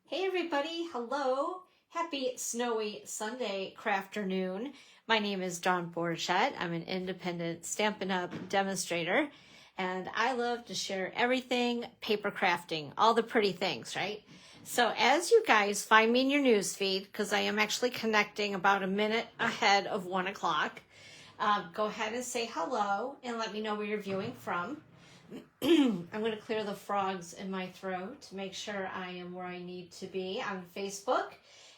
Hey everybody, hello. Happy snowy Sunday crafternoon. My name is Dawn Borchett. I'm an independent Stampin' Up! Demonstrator, and I love to share everything paper crafting, all the pretty things, right? So as you guys find me in your news feed, because I am actually connecting about a minute ahead of 1 o'clock, go ahead and say hello and let me know where you're viewing from. I'm going to clear the frogs in my throat to make sure I am where I need to be on Facebook.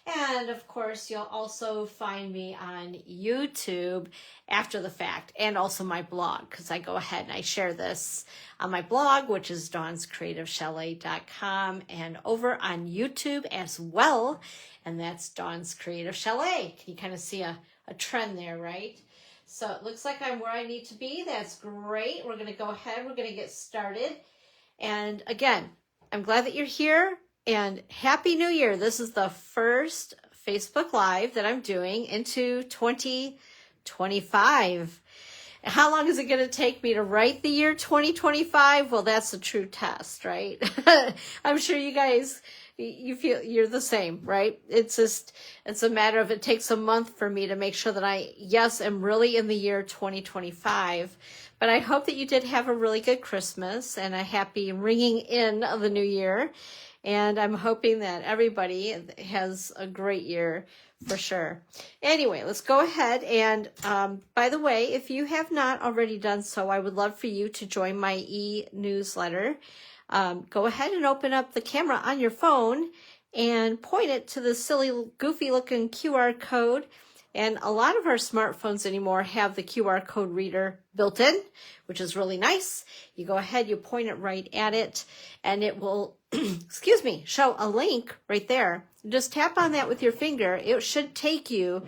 And of course, you'll also find me on YouTube after the fact, and also my blog, because I go ahead and I share this on my blog, which is dawnscreativechalet.com, and over on YouTube as well. And that's Dawn's Creative Chalet. Can you kind of see a trend there, right? So it looks like I'm where I need to be. That's great. We're going to go ahead. We're going to get started. And again, I'm glad that you're here, and Happy New Year. This is the first Facebook Live that I'm doing into 2025. How long is it going to take me to write the year 2025? Well, that's a true test, right? I'm sure you guys, you feel you're the same, right? It's a matter of, it takes a month for me to make sure that I, yes, am really in the year 2025. But I hope that you did have a really good Christmas and a happy ringing in of the new year. And I'm hoping that everybody has a great year for sure. Anyway, let's go ahead. And by the way, if you have not already done so, I would love for you to join my e-newsletter. Go ahead and open up the camera on your phone and point it to the silly, goofy looking QR code. And a lot of our smartphones anymore have the QR code reader built in, which is really nice. You go ahead, you point it right at it, and it will, excuse me, show a link right there. Just tap on that with your finger. It should take you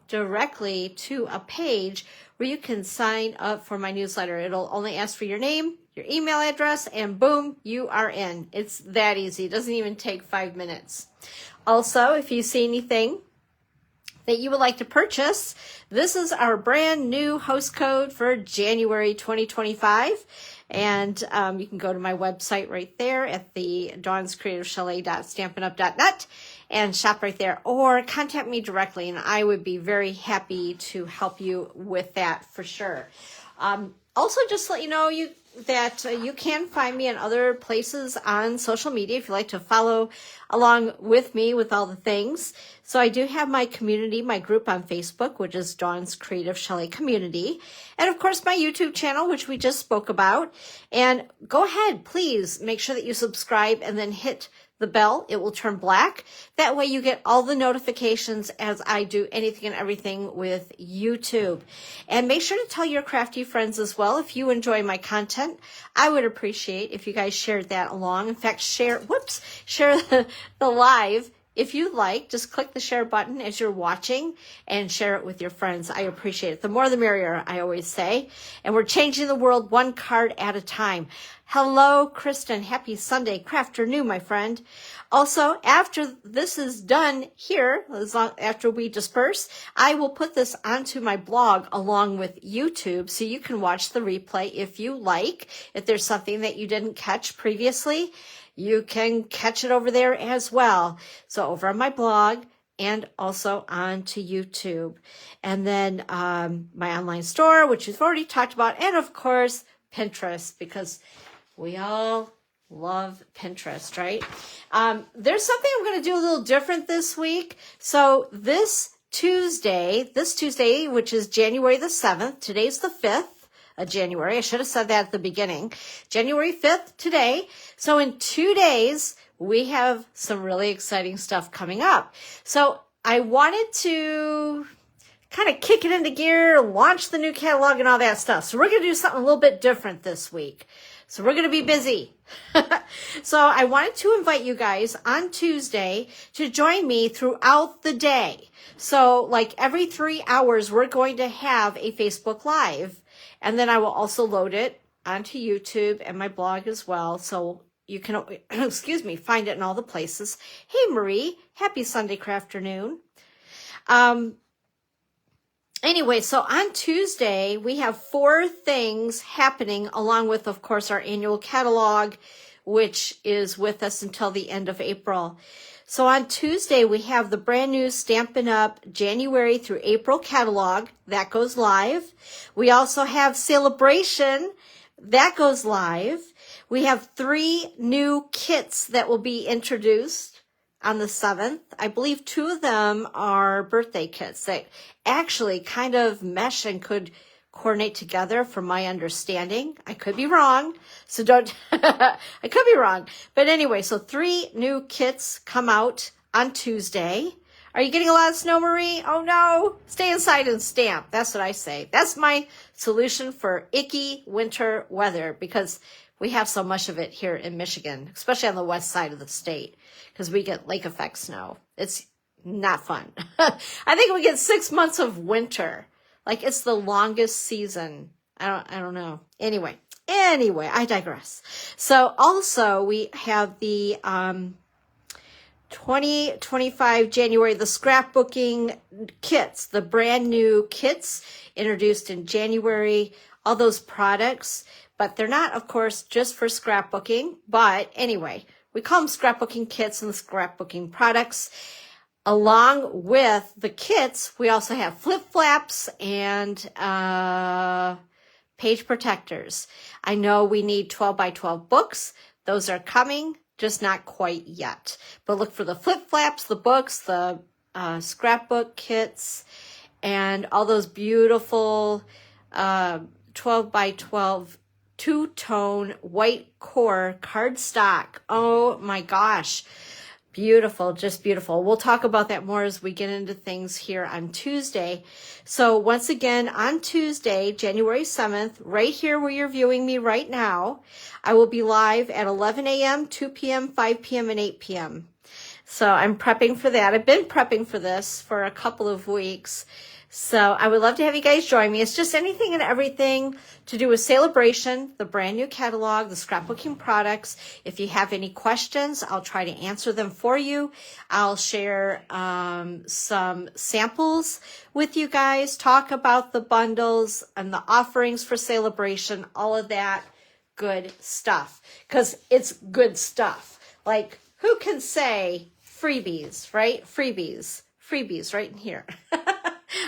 directly to a page where you can sign up for my newsletter. It'll only ask for your name, your email address, and boom, you are in. It's that easy. It doesn't even take 5 minutes. Also, if you see anything that you would like to purchase, this is our brand new host code for January 2025. And you can go to my website right there at the dawnscreativechalet.stampinup.net and shop right there, or contact me directly, and I would be very happy to help you with that for sure. Also, just to let you know that you can find me in other places on social media if you like to follow along with me with all the things. So I do have my community, my group on Facebook, which is Dawn's Creative Chalet Community. And of course, my YouTube channel, which we just spoke about. And go ahead, please make sure that you subscribe and then hit the bell. It will turn black. That way you get all the notifications as I do anything and everything with YouTube. And make sure to tell your crafty friends as well. If you enjoy my content, I would appreciate if you guys shared that along. In fact, share the live. If you'd like, just click the share button as you're watching and share it with your friends. I appreciate it. The more the merrier, I always say. And we're changing the world one card at a time. Hello, Kristen. Happy Sunday crafternoon, my friend. Also, after this is done here, after we disperse, I will put this onto my blog along with YouTube so you can watch the replay if you like. If there's something that you didn't catch previously, you can catch it over there as well. So over on my blog and also onto YouTube. And then my online store, which we've already talked about. And of course, Pinterest, because we all love Pinterest, right? There's something I'm going to do a little different this week. So this Tuesday, which is January the 7th, today's the 5th. January. I should have said that at the beginning. January 5th today. So in 2 days, we have some really exciting stuff coming up. So I wanted to kind of kick it into gear, launch the new catalog and all that stuff. So we're going to do something a little bit different this week. So we're going to be busy. So I wanted to invite you guys on Tuesday to join me throughout the day. So like every 3 hours, we're going to have a Facebook Live. And then I will also load it onto YouTube and my blog as well. So you can, find it in all the places. Hey, Marie, happy Sunday crafternoon. Anyway, so on Tuesday, we have 4 things happening along with, of course, our annual catalog, which is with us until the end of April. So on Tuesday, we have the brand new Stampin' Up! January through April catalog. That goes live. We also have Sale A Bration. That goes live. We have 3 new kits that will be introduced on the 7th. I believe 2 of them are birthday kits that actually kind of mesh and could coordinate together from my understanding. I could be wrong, so don't, I could be wrong. But anyway, so 3 new kits come out on Tuesday. Are you getting a lot of snow, Marie? Oh no, stay inside and stamp. That's what I say. That's my solution for icky winter weather, because we have so much of it here in Michigan, especially on the west side of the state, because we get lake effect snow. It's not fun. I think we get 6 months of winter. Like, it's the longest season. I don't know. Anyway, I digress. So also we have the 2025 January, the scrapbooking kits, the brand new kits introduced in January, all those products, but they're not, of course, just for scrapbooking. But anyway, we call them scrapbooking kits and scrapbooking products. Along with the kits, we also have flip-flaps and page protectors. I know we need 12 by 12 books. Those are coming, just not quite yet. But look for the flip-flaps, the books, the scrapbook kits, and all those beautiful 12 by 12 two-tone white core cardstock. Oh my gosh. Beautiful, just beautiful. We'll talk about that more as we get into things here on Tuesday. So once again, on Tuesday, January 7th, right here where you're viewing me right now, I will be live at 11 a.m., 2 p.m., 5 p.m., and 8 p.m. So I'm prepping for that. I've been prepping for this for a couple of weeks. So I would love to have you guys join me. It's just anything and everything to do with Sale A Bration, the brand new catalog, the scrapbooking products. If you have any questions, I'll try to answer them for you. I'll share some samples with you guys, talk about the bundles and the offerings for Sale A Bration, all of that good stuff, because it's good stuff. Like, who can say freebies, right? Freebies right in here.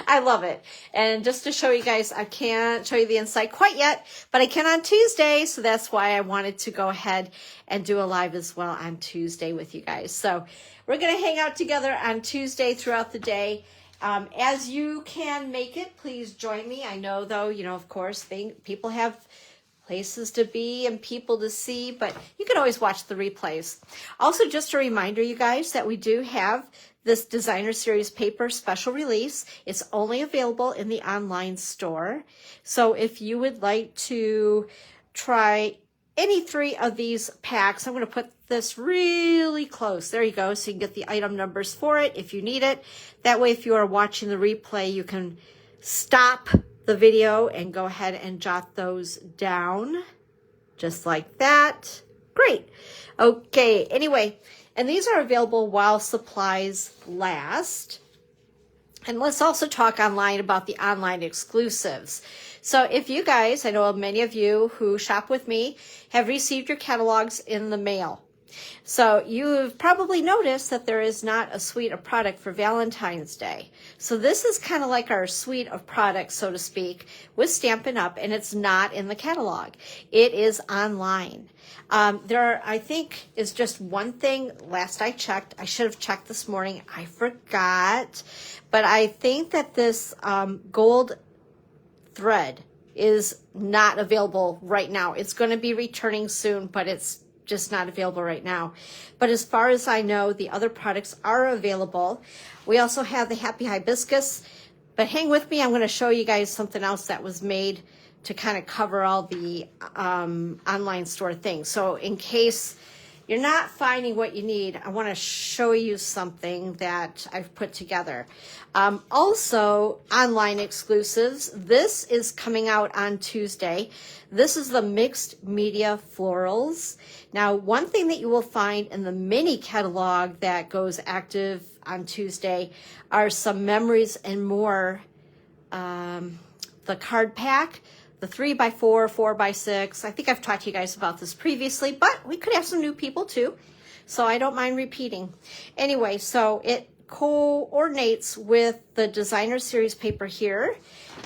I love it. And just to show you guys, I can't show you the inside quite yet, but I can on Tuesday. So that's why I wanted to go ahead and do a live as well on Tuesday with you guys. So we're going to hang out together on Tuesday throughout the day. As you can make it, please join me. I know, though, of course, people have places to be and people to see, but you can always watch the replays. Also, just a reminder, you guys, that we do have this designer series paper special release. It's only available in the online store. So if you would like to try any 3 of these packs, I'm going to put this really close. There you go. So you can get the item numbers for it if you need it. That way, if you are watching the replay, you can stop the video and go ahead and jot those down just like that. Great. Okay. Anyway, and these are available while supplies last. And let's also talk online about the online exclusives. So if you guys, I know many of you who shop with me have received your catalogs in the mail. So you've probably noticed that there is not a suite of product for Valentine's Day. So this is kind of like our suite of products, so to speak, with Stampin' Up, and it's not in the catalog. It is online. There, I think, is just one thing. Last I checked, I should have checked this morning. I forgot. But I think that this gold thread is not available right now. It's going to be returning soon, but it's just not available right now. But as far as I know, the other products are available. We also have the Happy Hibiscus, but hang with me. I'm going to show you guys something else that was made to kind of cover all the online store things. So in case you're not finding what you need, I want to show you something that I've put together. Also, online exclusives. This is coming out on Tuesday. This is the mixed media florals. Now, one thing that you will find in the mini catalog that goes active on Tuesday are some memories and more. The card pack, the 3x4, 4x6. I think I've talked to you guys about this previously, but we could have some new people too. So I don't mind repeating. Anyway, so it coordinates with the designer series paper here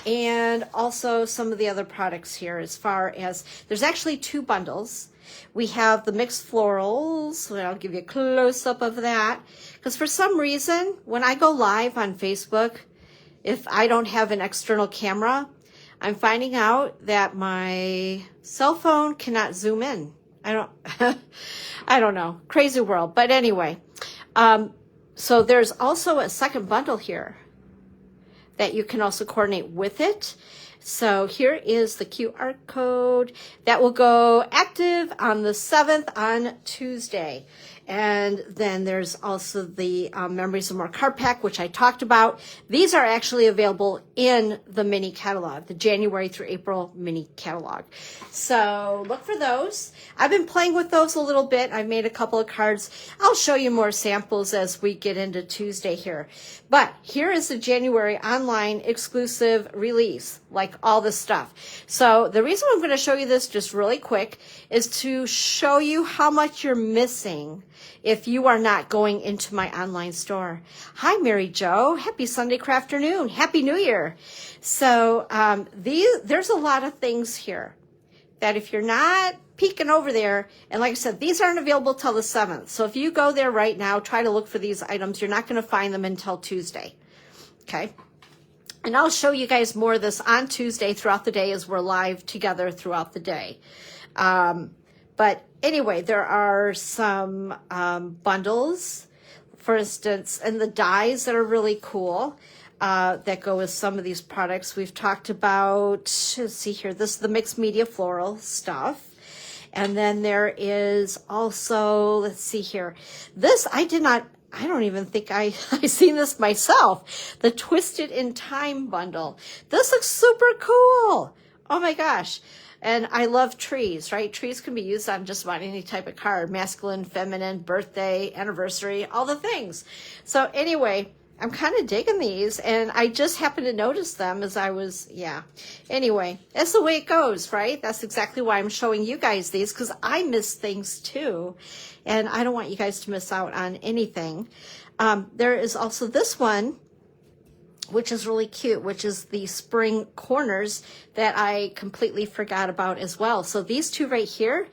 and also some of the other products here, as far as there's actually 2 bundles. We have the mixed florals, so I'll give you a close-up of that, because for some reason when I go live on Facebook, if I don't have an external camera, I'm finding out that my cell phone cannot zoom in. I don't know, crazy world. But anyway, so there's also a second bundle here that you can also coordinate with it. So here is the QR code that will go active on the 7th on Tuesday. And then there's also the Memories of More card pack, which I talked about. These are actually available in the mini catalog, the January through April mini catalog. So look for those. I've been playing with those a little bit. I've made a couple of cards. I'll show you more samples as we get into Tuesday here. But here is the January online exclusive release, like all this stuff. So the reason I'm going to show you this just really quick is to show you how much you're missing if you are not going into my online store. Hi, Mary Jo. Happy Sunday afternoon. Happy New Year. So there's a lot of things here that if you're not peeking over there, and like I said, these aren't available till the 7th. So if you go there right now, try to look for these items. You're not going to find them until Tuesday. Okay. And I'll show you guys more of this on Tuesday throughout the day as we're live together throughout the day. But anyway, there are some bundles, for instance, and the dies that are really cool that go with some of these products. We've talked about, let's see here, this is the mixed media floral stuff. And then there is also, let's see here, this I don't even think I seen this myself. The Twisted in Time bundle. This looks super cool. Oh my gosh. And I love trees, right? Trees can be used on just about any type of card. Masculine, feminine, birthday, anniversary, all the things. So anyway, I'm kind of digging these, and I just happened to notice them as I was, Anyway, that's the way it goes, right? That's exactly why I'm showing you guys these, because I miss things too, and I don't want you guys to miss out on anything. There is also this one, which is really cute, which is the spring corners that I completely forgot about as well. So these 2 right here,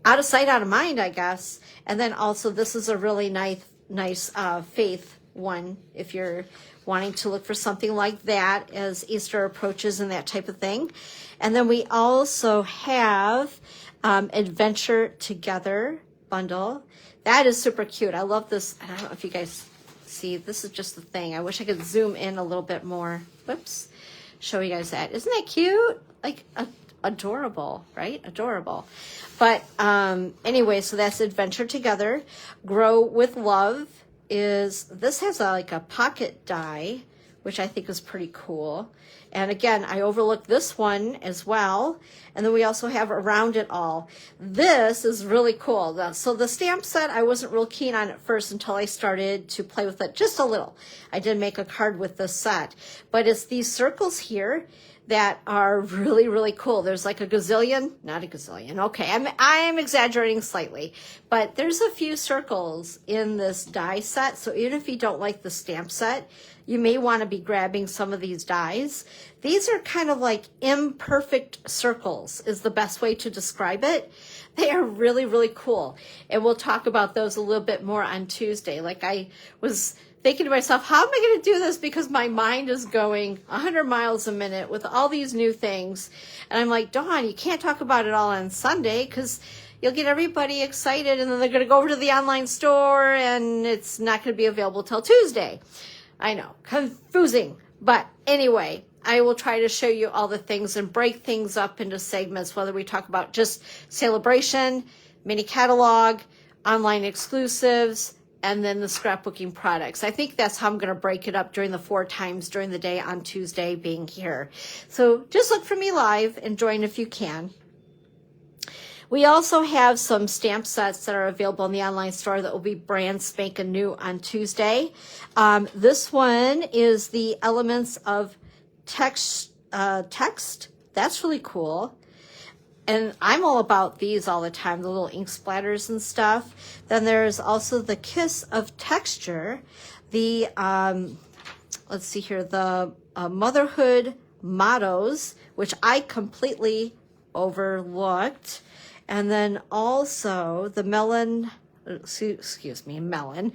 out of sight, out of mind, I guess. And then also this is a really nice faith one if you're wanting to look for something like that as Easter approaches and that type of thing. And then we also have Adventure Together bundle. That is super cute. I love this. I don't know if you guys see, this is just the thing. I wish I could zoom in a little bit more. Whoops. Show you guys that. Isn't that cute? Like adorable, right? Adorable. But anyway, so that's Adventure Together. Grow with Love this has like a pocket die, which I think is pretty cool. And again, I overlooked this one as well. And then we also have Around It All. This is really cool. So the stamp set, I wasn't real keen on at first until I started to play with it just a little. I did make a card with this set. But it's these circles here that are really, really cool. There's like a gazillion, not a gazillion. Okay, I'm exaggerating slightly, but there's a few circles in this die set. So even if you don't like the stamp set, you may want to be grabbing some of these dies. These are kind of like imperfect circles is the best way to describe it. They are really, really cool. And we'll talk about those a little bit more on Tuesday. Like I was thinking to myself, how am I going to do this? Because my mind is going 100 miles a minute with all these new things. And I'm like, Dawn, you can't talk about it all on Sunday because you'll get everybody excited and then they're going to go over to the online store and it's not going to be available till Tuesday. I know, confusing. But anyway, I will try to show you all the things and break things up into segments, whether we talk about just Sale A Bration, mini catalog, online exclusives, and then the scrapbooking products. I think that's how I'm going to break it up during the 4 times during the day on Tuesday being here. So just look for me live and join if you can. We also have some stamp sets that are available in the online store that will be brand spanking new on Tuesday. This one is the Elements of Text, the That's really cool. And I'm all about these all the time, the little ink splatters and stuff. Then there's also the Kiss of Texture, the, let's see here, the Motherhood Mottos, which I completely overlooked. And then also the Melon, excuse me, Melon,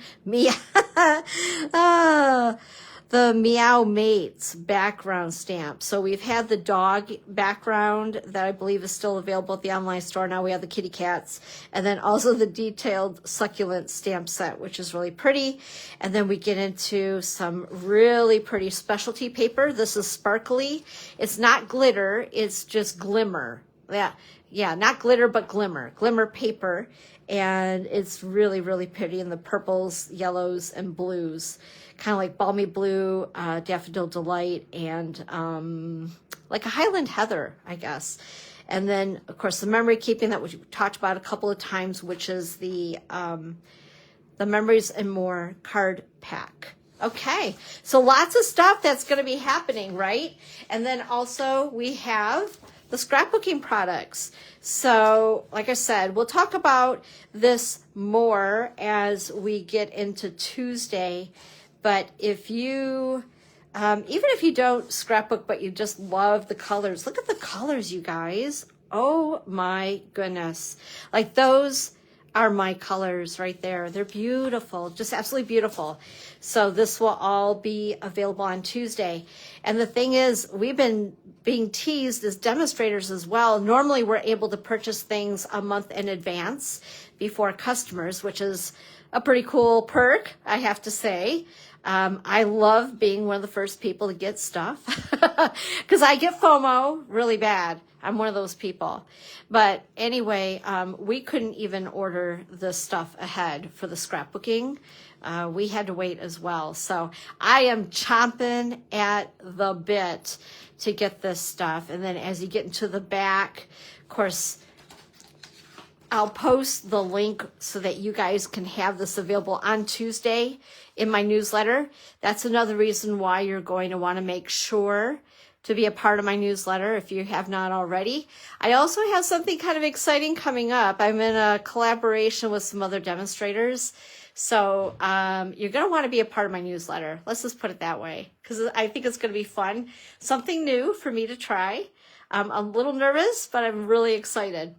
the Meow Mates background stamp. So we've had the dog background that I believe is still available at the online store. Now we have the kitty cats, and then also the detailed succulent stamp set, which is really pretty. And then we get into some really pretty specialty paper. This is sparkly. It's not glitter, it's just glimmer. Yeah, not glitter, but glimmer paper. And it's really, really pretty in the purples, yellows, and blues. Kind of like Balmy Blue, Daffodil Delight, and like a Highland Heather, I guess. And then, of course, the memory keeping that we talked about a couple of times, which is the Memories and More card pack. Okay, so lots of stuff that's going to be happening, right? And then also we have the scrapbooking products. So, like I said, we'll talk about this more as we get into Tuesday. But if you, even if you don't scrapbook, but you just love the colors, look at the colors, you guys. Oh my goodness. Like those are my colors right there. They're beautiful, just absolutely beautiful. So this will all be available on Tuesday. And the thing is, we've been being teased as demonstrators as well. Normally we're able to purchase things a month in advance before customers, which is a pretty cool perk, I have to say. I love being one of the first people to get stuff because I get FOMO really bad. I'm one of those people. But anyway, we couldn't even order this stuff ahead for the scrapbooking. We had to wait as well. So I am chomping at the bit to get this stuff. And then as you get into the back, of course, I'll post the link so that you guys can have this available on Tuesday in my newsletter. That's another reason why you're going to want to make sure to be a part of my newsletter if you have not already. I also have something kind of exciting coming up. I'm in a collaboration with some other demonstrators. So you're going to want to be a part of my newsletter. Let's just put it that way, because I think it's going to be fun. Something new for me to try. I'm a little nervous, but I'm really excited.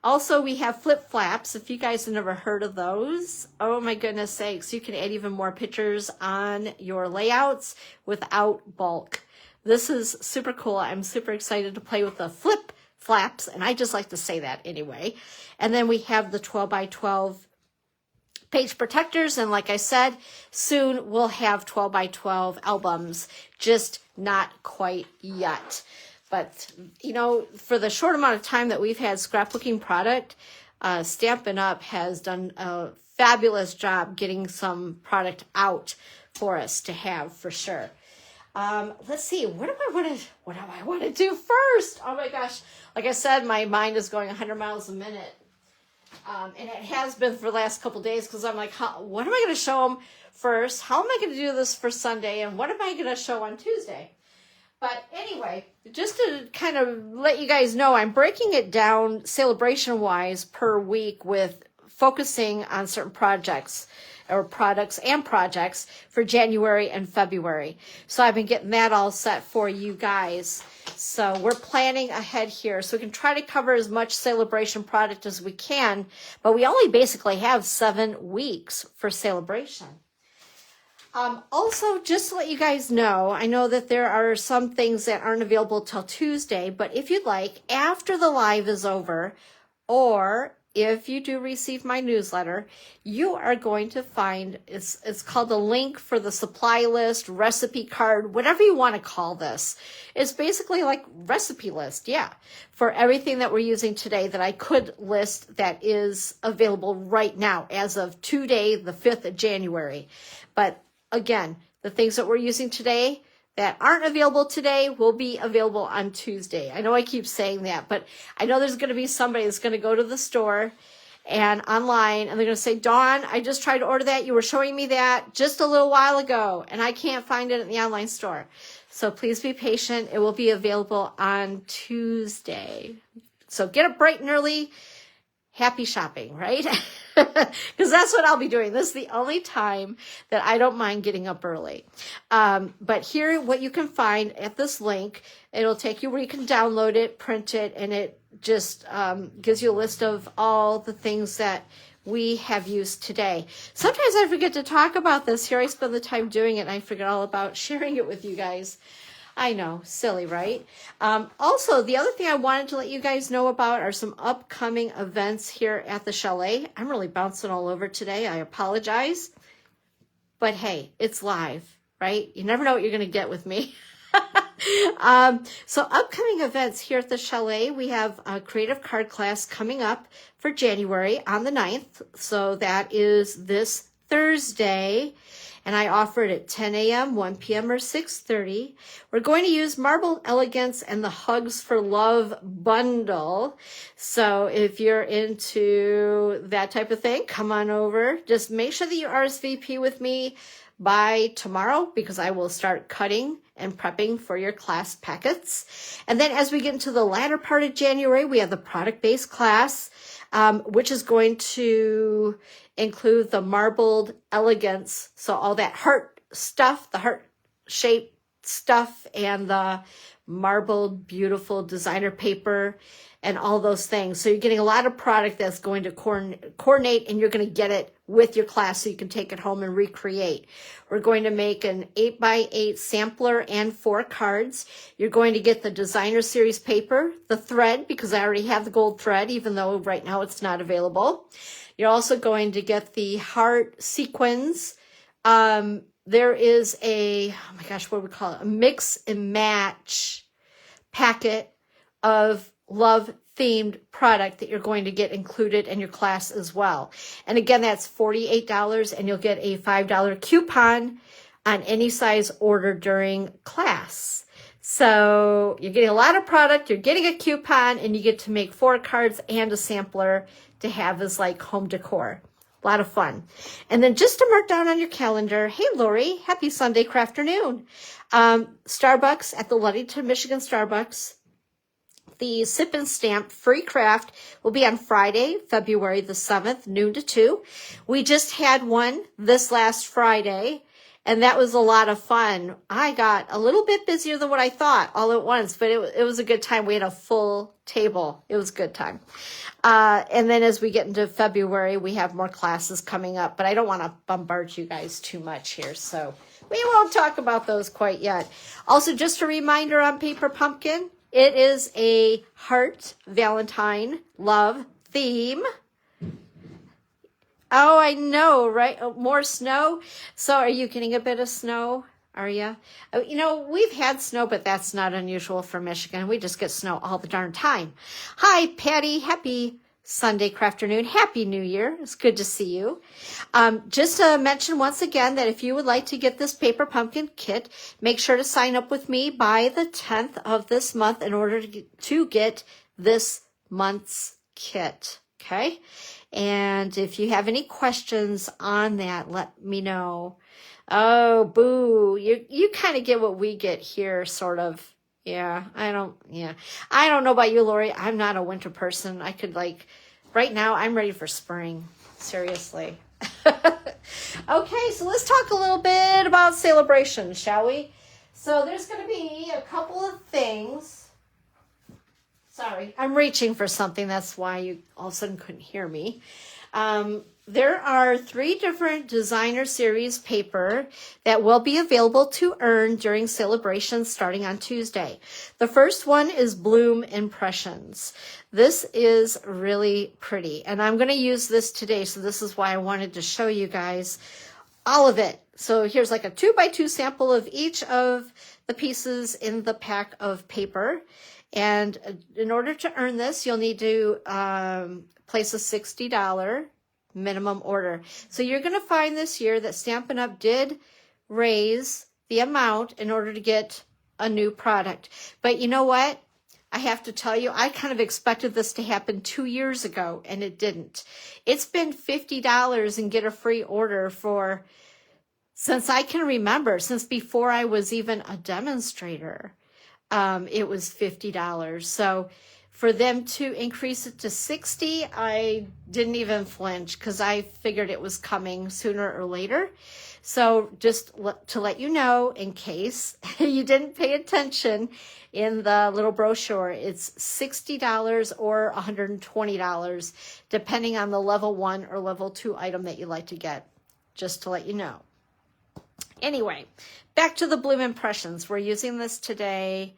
Also, we have flip flaps. If you guys have never heard of those, oh my goodness sakes, you can add even more pictures on your layouts without bulk. This is super cool. I'm super excited to play with the flip flaps, and I just like to say that anyway. And then we have the 12 by 12 page protectors, and like I said, soon we'll have 12 by 12 albums, just not quite yet. But, you know, for the short amount of time that we've had scrapbooking product, Stampin' Up! Has done a fabulous job getting some product out for us to have for sure. Let's see, what do I want to do first? Oh my gosh. Like I said, my mind is going 100 miles a minute. And it has been for the last couple days because I'm like, what am I going to show them first? How am I going to do this for Sunday? And what am I going to show on Tuesday? But anyway, just to kind of let you guys know, I'm breaking it down celebration-wise per week with focusing on certain projects or products and projects for January and February. So I've been getting that all set for you guys. So we're planning ahead here so we can try to cover as much celebration product as we can, but we only basically have 7 weeks for celebration. Also, just to let you guys know, I know that there are some things that aren't available till Tuesday, but if you'd like, after the live is over, or if you do receive my newsletter, you are going to find, it's called a link for the supply list, recipe card, whatever you want to call this. It's basically like recipe list, yeah, for everything that we're using today that I could list that is available right now as of today, the 5th of January. But again, the things that we're using today that aren't available today will be available on Tuesday. I know I keep saying that, but I know there's going to be somebody that's going to go to the store and online, and they're going to say, Dawn, I just tried to order that. You were showing me that just a little while ago, and I can't find it in the online store. So please be patient. It will be available on Tuesday. So get up bright and early. Happy shopping, right? Because that's what I'll be doing. This is the only time that I don't mind getting up early. But here, what you can find at this link, it'll take you where you can download it, print it, and it just gives you a list of all the things that we have used today. Sometimes I forget to talk about this. Here I spend the time doing it, and I forget all about sharing it with you guys. I know, silly, right? Also, the other thing I wanted to let you guys know about are some upcoming events here at the Chalet. I'm really bouncing all over today. I apologize. But hey, it's live, right? You never know what you're going to get with me. So upcoming events here at the Chalet, we have a creative card class coming up for January on the 9th. So that is this Thursday. And I offer it at 10 a.m., 1 p.m., or 6:30. We're going to use Marble Elegance and the Hugs for Love bundle. So if you're into that type of thing, come on over. Just make sure that you RSVP with me by tomorrow, because I will start cutting and prepping for your class packets. And then as we get into the latter part of January, we have the product-based class, which is going to include the marbled elegance. So all that heart stuff, the heart-shaped stuff, and the marbled, beautiful designer paper, and all those things. So you're getting a lot of product that's going to coordinate, and you're going to get it with your class so you can take it home and recreate. We're going to make an 8x8 sampler and 4 cards. You're going to get the designer series paper, the thread, because I already have the gold thread, even though right now it's not available. You're also going to get the heart sequins. There is a, oh my gosh, what do we call it? A mix and match packet of love themed product that you're going to get included in your class as well. And again, that's $48, and you'll get a $5 coupon on any size order during class. So you're getting a lot of product, you're getting a coupon, and you get to make 4 cards and a sampler to have as like home decor. A lot of fun. And then just to mark down on your calendar, hey, Lori, happy Sunday crafternoon. Starbucks at the Ludington, Michigan Starbucks. The Sip and Stamp free craft will be on Friday, February the 7th, noon to 2. We just had one this last Friday, and that was a lot of fun. I got a little bit busier than what I thought all at once, but it was a good time. We had a full table. It was a good time. And then as we get into February, we have more classes coming up, but I don't want to bombard you guys too much here, so we won't talk about those quite yet. Also, just a reminder on Paper Pumpkin, it is a heart Valentine love theme. Oh, I know, right? Oh, more snow. So are you getting a bit of snow? Are you? You know, we've had snow, but that's not unusual for Michigan. We just get snow all the darn time. Hi, Patty. Happy Sunday crafternoon. Happy New Year. It's good to see you. Just to mention once again that if you would like to get this Paper Pumpkin kit, make sure to sign up with me by the 10th of this month in order to get this month's kit. Okay? And if you have any questions on that, let me know. Oh, boo. You kind of get what we get here, sort of. Yeah, I don't know about you, Lori. I'm not a winter person. I could right now I'm ready for spring. Seriously. Okay, so let's talk a little bit about Sale A Bration, shall we? So there's going to be a couple of things. Sorry, I'm reaching for something. That's why you all of a sudden couldn't hear me. There are 3 different designer series paper that will be available to earn during Sale A Bration starting on Tuesday. The first one is Bloom Impressions. This is really pretty, and I'm going to use this today, so this is why I wanted to show you guys all of it. So here's like a 2x2 sample of each of the pieces in the pack of paper. And in order to earn this, you'll need to place a $60 minimum order. So you're going to find this year that Stampin' Up! Did raise the amount in order to get a new product. But you know what? I have to tell you, I kind of expected this to happen 2 years ago, and it didn't. It's been $50 and get a free order for, since I can remember, since before I was even a demonstrator. It was $50. So for them to increase it to $60, I didn't even flinch because I figured it was coming sooner or later. So just to let you know, in case you didn't pay attention, in the little brochure, it's $60 or $120, depending on the level 1 or level 2 item that you like to get, just to let you know. Anyway, back to the Bloom Impressions. We're using this today,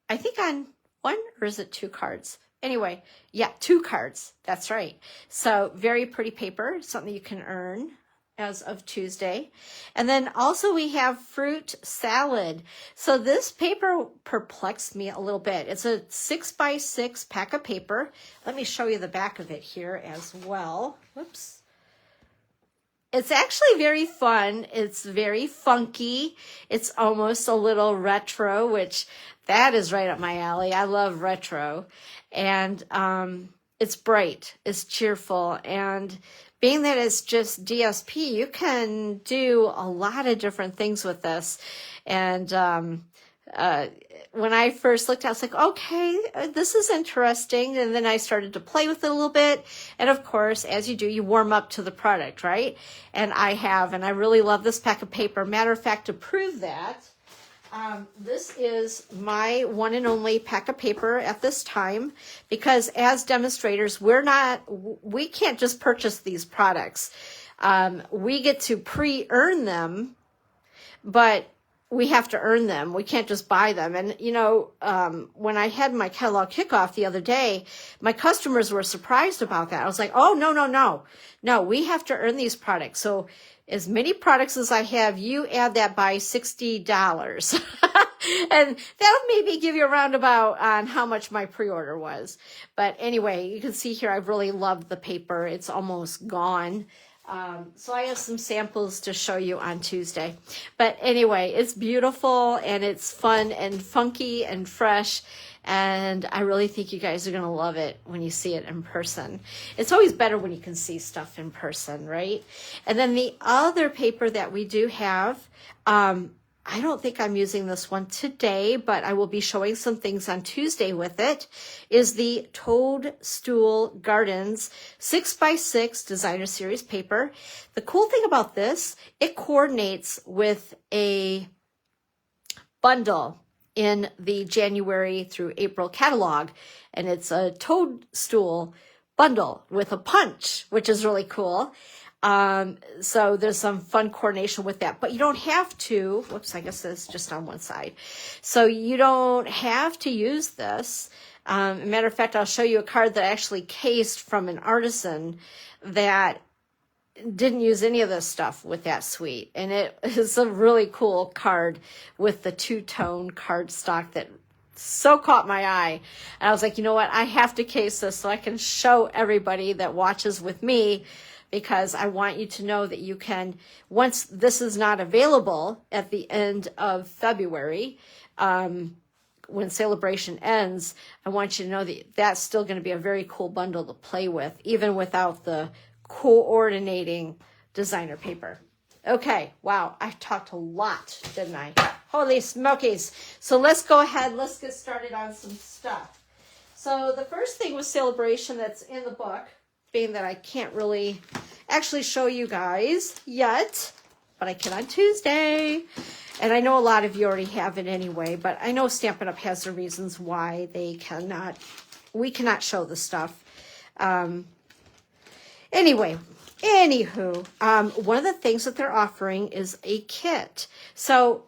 I think on 1, or is it 2 cards? Anyway, yeah, 2 cards. That's right. So very pretty paper, something you can earn as of Tuesday. And then also we have fruit salad. So this paper perplexed me a little bit. It's a 6x6 pack of paper. Let me show you the back of it here as well. Whoops. It's actually very fun. It's very funky. It's almost a little retro, which that is right up my alley. I love retro. And it's bright. It's cheerful. And being that it's just DSP, you can do a lot of different things with this. And when I first looked, I was like, okay, this is interesting. And then I started to play with it a little bit. And of course, as you do, you warm up to the product, right? And I have, and I really love this pack of paper. Matter of fact, to prove that, this is my one and only pack of paper at this time, because as demonstrators, we can't just purchase these products. We get to pre-earn them, but we have to earn them. We can't just buy them. And, you know, when I had my catalog kickoff the other day, my customers were surprised about that. I was like, oh, no, we have to earn these products. So as many products as I have, you add that by $60. And that'll maybe give you a roundabout on how much my pre-order was. But anyway, you can see here, I've really loved the paper. It's almost gone. So I have some samples to show you on Tuesday. But anyway, it's beautiful and it's fun and funky and fresh. And I really think you guys are going to love it when you see it in person. It's always better when you can see stuff in person, right? And then the other paper that we do have, I don't think I'm using this one today, but I will be showing some things on Tuesday with it, is the Toadstool Gardens 6x6 Designer Series paper. The cool thing about this, it coordinates with a bundle in the January through April catalog, and it's a toadstool bundle with a punch, which is really cool. So there's some fun coordination with that, but you don't have to, whoops, I guess it's just on one side. So you don't have to use this. Matter of fact, I'll show you a card that I actually cased from an artisan that didn't use any of this stuff with that suite. And it is a really cool card with the 2-tone cardstock that so caught my eye. And I was like, you know what? I have to case this so I can show everybody that watches with me, because I want you to know that you can, once this is not available at the end of February, when Sale A Bration ends, I want you to know that that's still going to be a very cool bundle to play with, even without the coordinating designer paper. Okay, wow, I talked a lot, didn't I? Holy smokies. So let's go ahead, let's get started on some stuff. So the first thing with Sale A Bration that's in the book, being that I can't really actually show you guys yet, but I can on Tuesday. And I know a lot of you already have it anyway, but I know Stampin' Up! Has the reasons why we cannot show the stuff. Anyway, anywho, one of the things that they're offering is a kit. So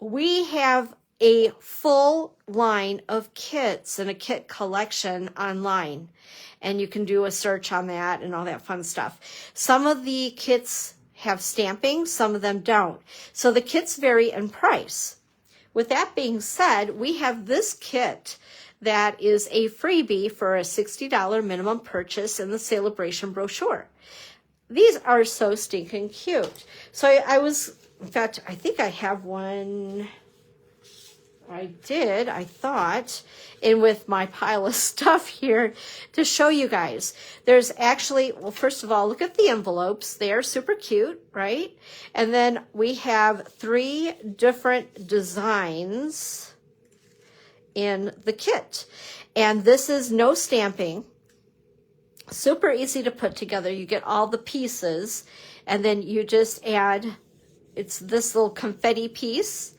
we have a full line of kits and a kit collection online. And you can do a search on that and all that fun stuff. Some of the kits have stamping, some of them don't. So the kits vary in price. With that being said, we have this kit that is a freebie for a $60 minimum purchase in the Sale A Bration brochure. These are so stinking cute. So in fact, I think I have one. I did, I thought, in with my pile of stuff here to show you guys. There's actually, well, first of all, look at the envelopes. They are super cute, right? And then we have 3 different designs in the kit. And this is no stamping. Super easy to put together. You get all the pieces, and then you just add, it's this little confetti piece,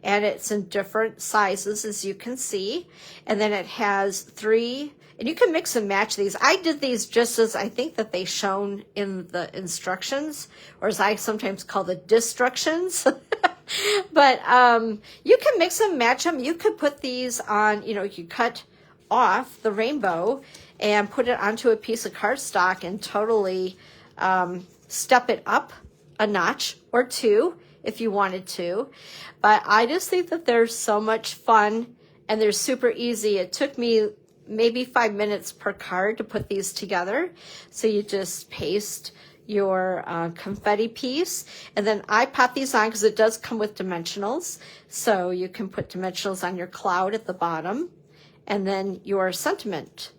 and it's in different sizes, as you can see. And then it has 3, and you can mix and match these. I did these just as I think that they shown in the instructions, or as I sometimes call the destructions. But you can mix and match them. You could put these on, you know, you cut off the rainbow and put it onto a piece of cardstock and totally step it up a notch or 2 if you wanted to. But I just think that they're so much fun and they're super easy. It took me maybe 5 minutes per card to put these together. So you just paste your confetti piece, and then I pop these on because it does come with dimensionals. So you can put dimensionals on your cloud at the bottom, and then your sentiment.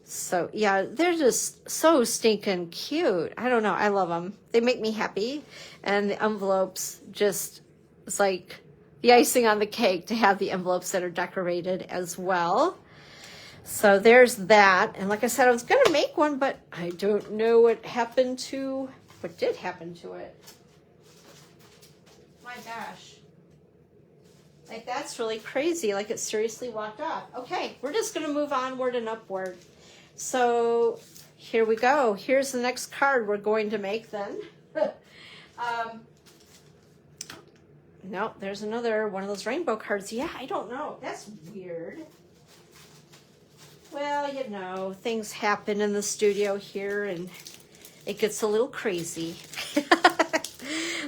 So yeah, they're just so stinking cute. I don't know, I love them. They make me happy. And the envelopes just, it's like the icing on the cake to have the envelopes that are decorated as well. So there's that. And like I said, I was going to make one, but I don't know what did happen to it. My gosh. Like, that's really crazy. Like, it seriously walked off. Okay, we're just going to move onward and upward. So here we go. Here's the next card we're going to make then. No, there's another one of those rainbow cards. Yeah, I don't know. That's weird. Well, you know, things happen in the studio here and it gets a little crazy.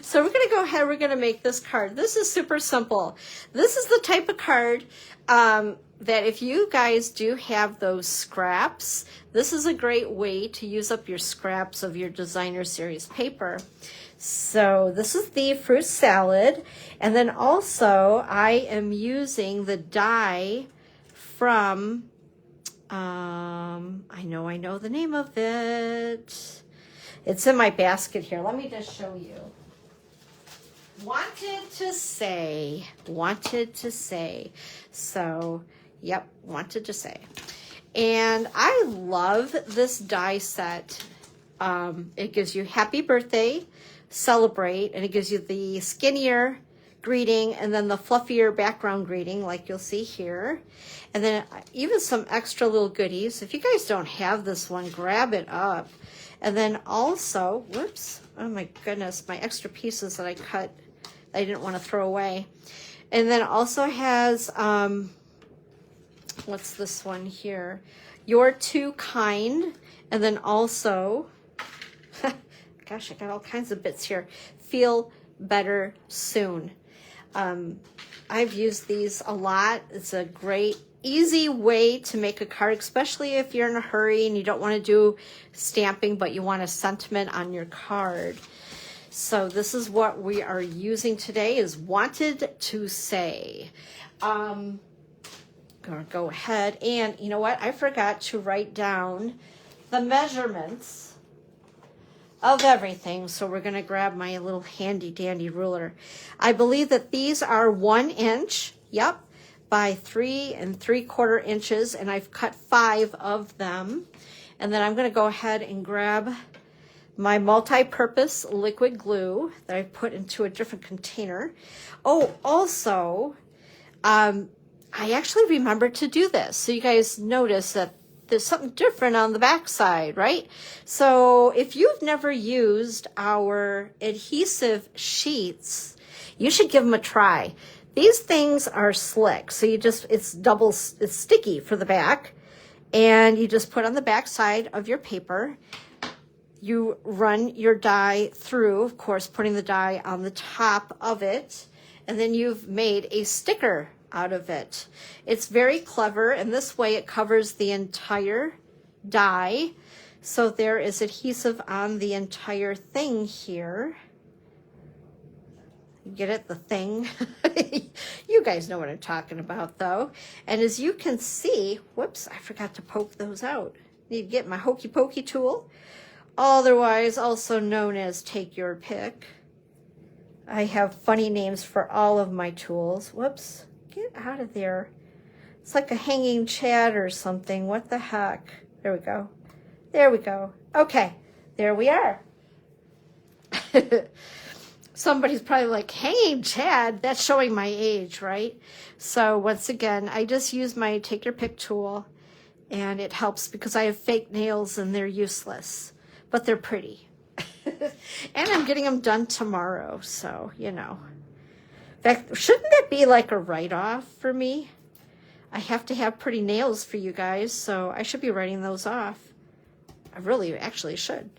So we're going to go ahead. We're going to make this card. This is super simple. This is the type of card that if you guys do have those scraps, this is a great way to use up your scraps of your designer series paper. So this is the fruit salad. And then also I am using the die from, I know the name of it. It's in my basket here. Let me just show you. Wanted to say. So, yep, wanted to say. And I love this die set. It gives you happy birthday, celebrate, and it gives you the skinnier greeting and then the fluffier background greeting like you'll see here. And then even some extra little goodies. If you guys don't have this one, grab it up. And then also, whoops, oh my goodness, my extra pieces that I cut, I didn't want to throw away. And then also has, what's this one here? You're Too Kind. And then also, gosh, I got all kinds of bits here. Feel Better Soon. I've used these a lot. It's a great, easy way to make a card, especially if you're in a hurry and you don't want to do stamping, but you want a sentiment on your card. So this is what we are using today, is Wanted to Say. Gonna go ahead and, you know what? I forgot to write down the measurements of everything. So we're going to grab my little handy dandy ruler. I believe that these are 1 inch. Yep. By 3 3/4 inches. And I've cut 5 of them. And then I'm going to go ahead and grab my multi-purpose liquid glue that I put into a different container. Oh, also, I actually remembered to do this. So you guys notice that there's something different on the back side, right? So if you've never used our adhesive sheets, you should give them a try. These things are slick. So you just, it's sticky for the back. And you just put on the back side of your paper. You run your die through, of course, putting the die on the top of it. And then you've made a sticker out of it. It's very clever, and this way it covers the entire die. So there is adhesive on the entire thing here. Get it? The thing. You guys know what I'm talking about, though. And as you can see, whoops, I forgot to poke those out. Need to get my hokey pokey tool, otherwise also known as take your pick. I have funny names for all of my tools. Whoops, get out of there. It's like a hanging Chad or something. What the heck? There we go. There we go. Okay, there we are. Somebody's probably like, hanging Chad, that's showing my age, right? So once again, I just use my take your pick tool, and it helps because I have fake nails and they're useless, but they're pretty. And I'm getting them done tomorrow, so, you know. In fact, shouldn't that be like a write-off for me? I have to have pretty nails for you guys, so I should be writing those off. I really actually should.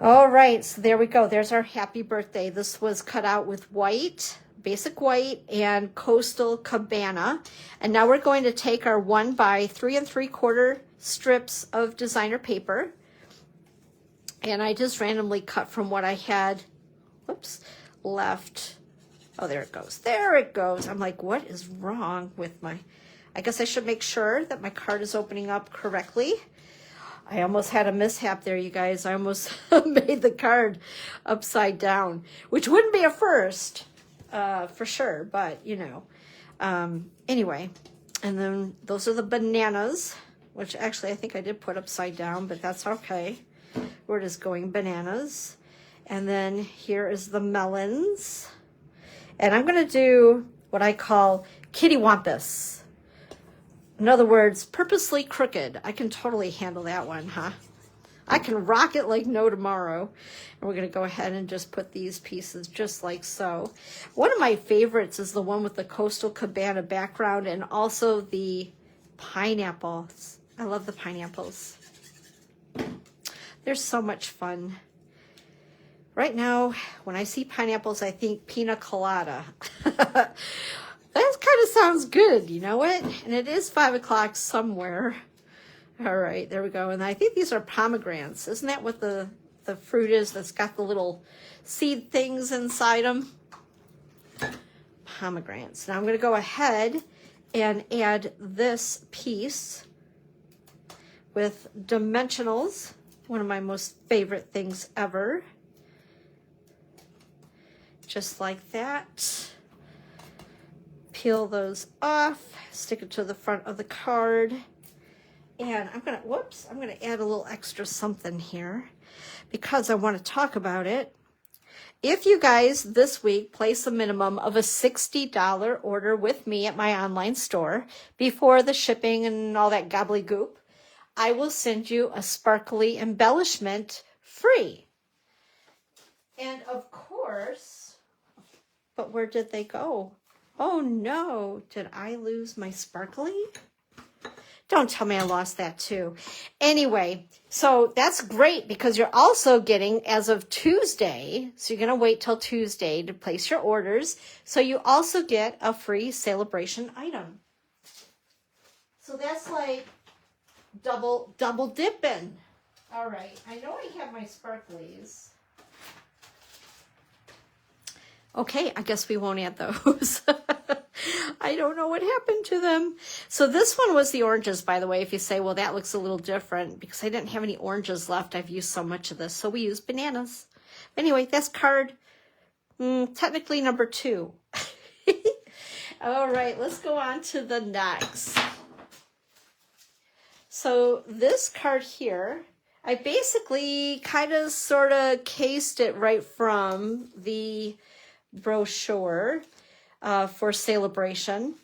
All right, so there we go. There's our happy birthday. This was cut out with white, basic white, and Coastal Cabana. And now we're going to take our 1 by 3 3/4 strips of designer paper. And I just randomly cut from what I had, whoops, left. Oh, there it goes. There it goes. I'm like, what is wrong with my, I guess I should make sure that my card is opening up correctly. I almost had a mishap there, you guys. I almost made the card upside down, which wouldn't be a first, for sure, but, you know. Anyway, and then those are the bananas, which actually I think I did put upside down, but that's okay. We're just going bananas. And then here is the melons. And I'm going to do what I call kitty wampus. In other words, purposely crooked. I can totally handle that one, huh? I can rock it like no tomorrow. And we're going to go ahead and just put these pieces just like so. One of my favorites is the one with the Coastal Cabana background and also the pineapples. I love the pineapples. They're so much fun. Right now, when I see pineapples, I think pina colada. That kind of sounds good, you know what? And it is 5 o'clock somewhere. All right, there we go. And I think these are pomegranates. Isn't that what the fruit is that's got the little seed things inside them? Pomegranates. Now I'm going to go ahead and add this piece with dimensionals, one of my most favorite things ever. Just like that. Peel those off, stick it to the front of the card. And I'm gonna add a little extra something here because I want to talk about it. If you guys this week place a minimum of a $60 order with me at my online store before the shipping and all that gobbledygook, I will send you a sparkly embellishment free. And of course, but where did they go? Oh no, did I lose my sparkly? Don't tell me I lost that too. Anyway, so that's great because you're also getting, as of Tuesday, so you're going to wait till Tuesday to place your orders. So you also get a free Sale A Bration item. So that's like double dipping. All right, I know I have my sparklies. Okay, I guess we won't add those. I don't know what happened to them. So this one was the oranges, by the way. If you say, well, that looks a little different because I didn't have any oranges left. I've used so much of this. So we used bananas. Anyway, that's card technically number 2. All right, let's go on to the next. So this card here, I basically kind of sort of cased it right from the brochure for Sale A Bration.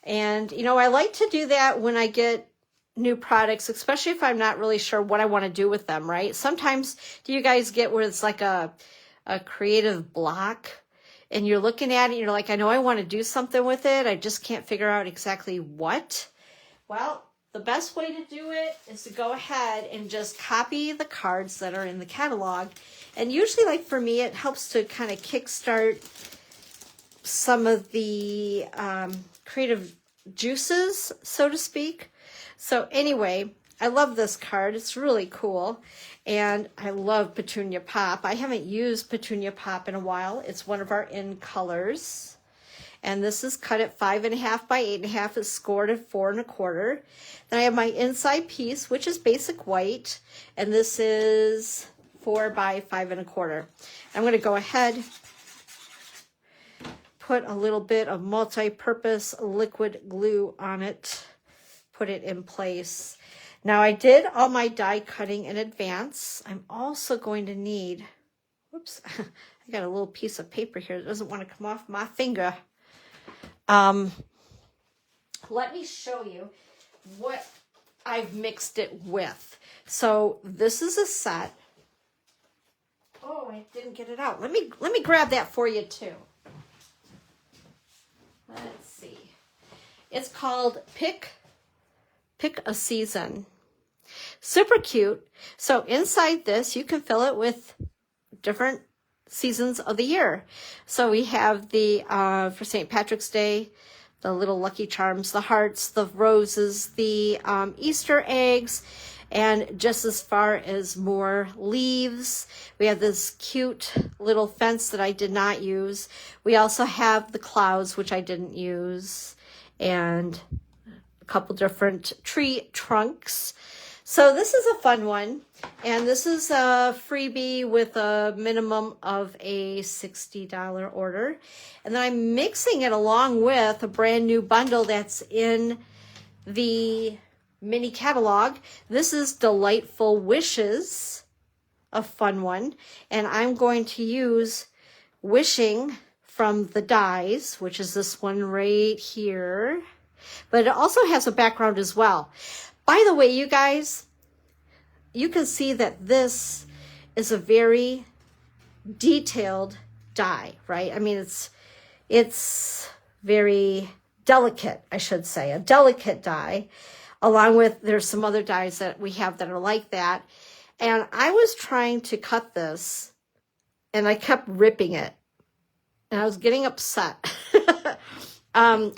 And, you know, I like to do that when I get new products, especially if I'm not really sure what I want to do with them, right? Sometimes, do you guys get where it's like a creative block and you're looking at it and you're like, I know I want to do something with it. I just can't figure out exactly what. Well, the best way to do it is to go ahead and just copy the cards that are in the catalog. And usually, like for me, it helps to kind of kickstart some of the creative juices, so to speak. So anyway, I love this card. It's really cool. And I love Petunia Pop. I haven't used Petunia Pop in a while. It's one of our in colors. And this is cut at 5.5 by 8.5. It's scored at 4 1/4. Then I have my inside piece, which is basic white. And this is 4 by 5 1/4. I'm going to go ahead, put a little bit of multi-purpose liquid glue on it, put it in place. Now I did all my die cutting in advance. I'm also going to need, whoops, I got a little piece of paper here that doesn't want to come off my finger. Let me show you what I've mixed it with. So this is a set. Oh, I didn't get it out. Let me grab that for you too. Let's see. It's called Pick a Season. Super cute. So inside this, you can fill it with different seasons of the year. So we have the, for St. Patrick's Day, the little Lucky Charms, the hearts, the roses, the Easter eggs, and just as far as more leaves. We have this cute little fence that I did not use. We also have the clouds, which I didn't use, and a couple different tree trunks. So this is a fun one, and this is a freebie with a minimum of a $60 order. And then I'm mixing it along with a brand new bundle that's in the mini catalog. This is Delightful Wishes, a fun one, and I'm going to use Wishing from the dies, which is this one right here, but it also has a background as well. By the way, you guys, you can see that this is a very detailed die, right? I mean, it's very delicate, I should say, a delicate die, along with, there's some other dies that we have that are like that. And I was trying to cut this, and I kept ripping it, and I was getting upset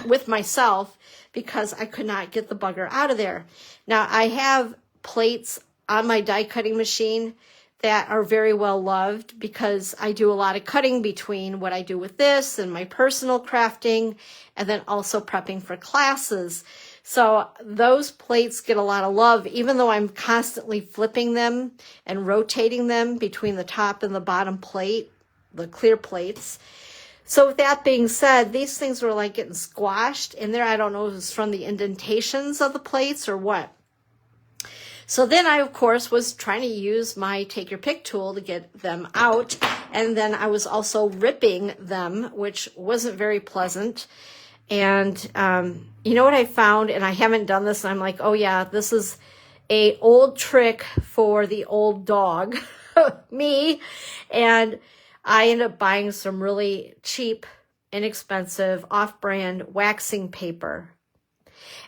with myself because I could not get the bugger out of there. Now, I have plates on my die cutting machine that are very well loved because I do a lot of cutting between what I do with this and my personal crafting, and then also prepping for classes. So those plates get a lot of love, even though I'm constantly flipping them and rotating them between the top and the bottom plate, the clear plates. So with that being said, these things were like getting squashed in there. I don't know if it was from the indentations of the plates or what. So then I, of course, was trying to use my take your pick tool to get them out. And then I was also ripping them, which wasn't very pleasant. And you know what I found? And I haven't done this. And I'm like, oh yeah, this is a old trick for the old dog, me. And I ended up buying some really cheap, inexpensive, off-brand waxing paper.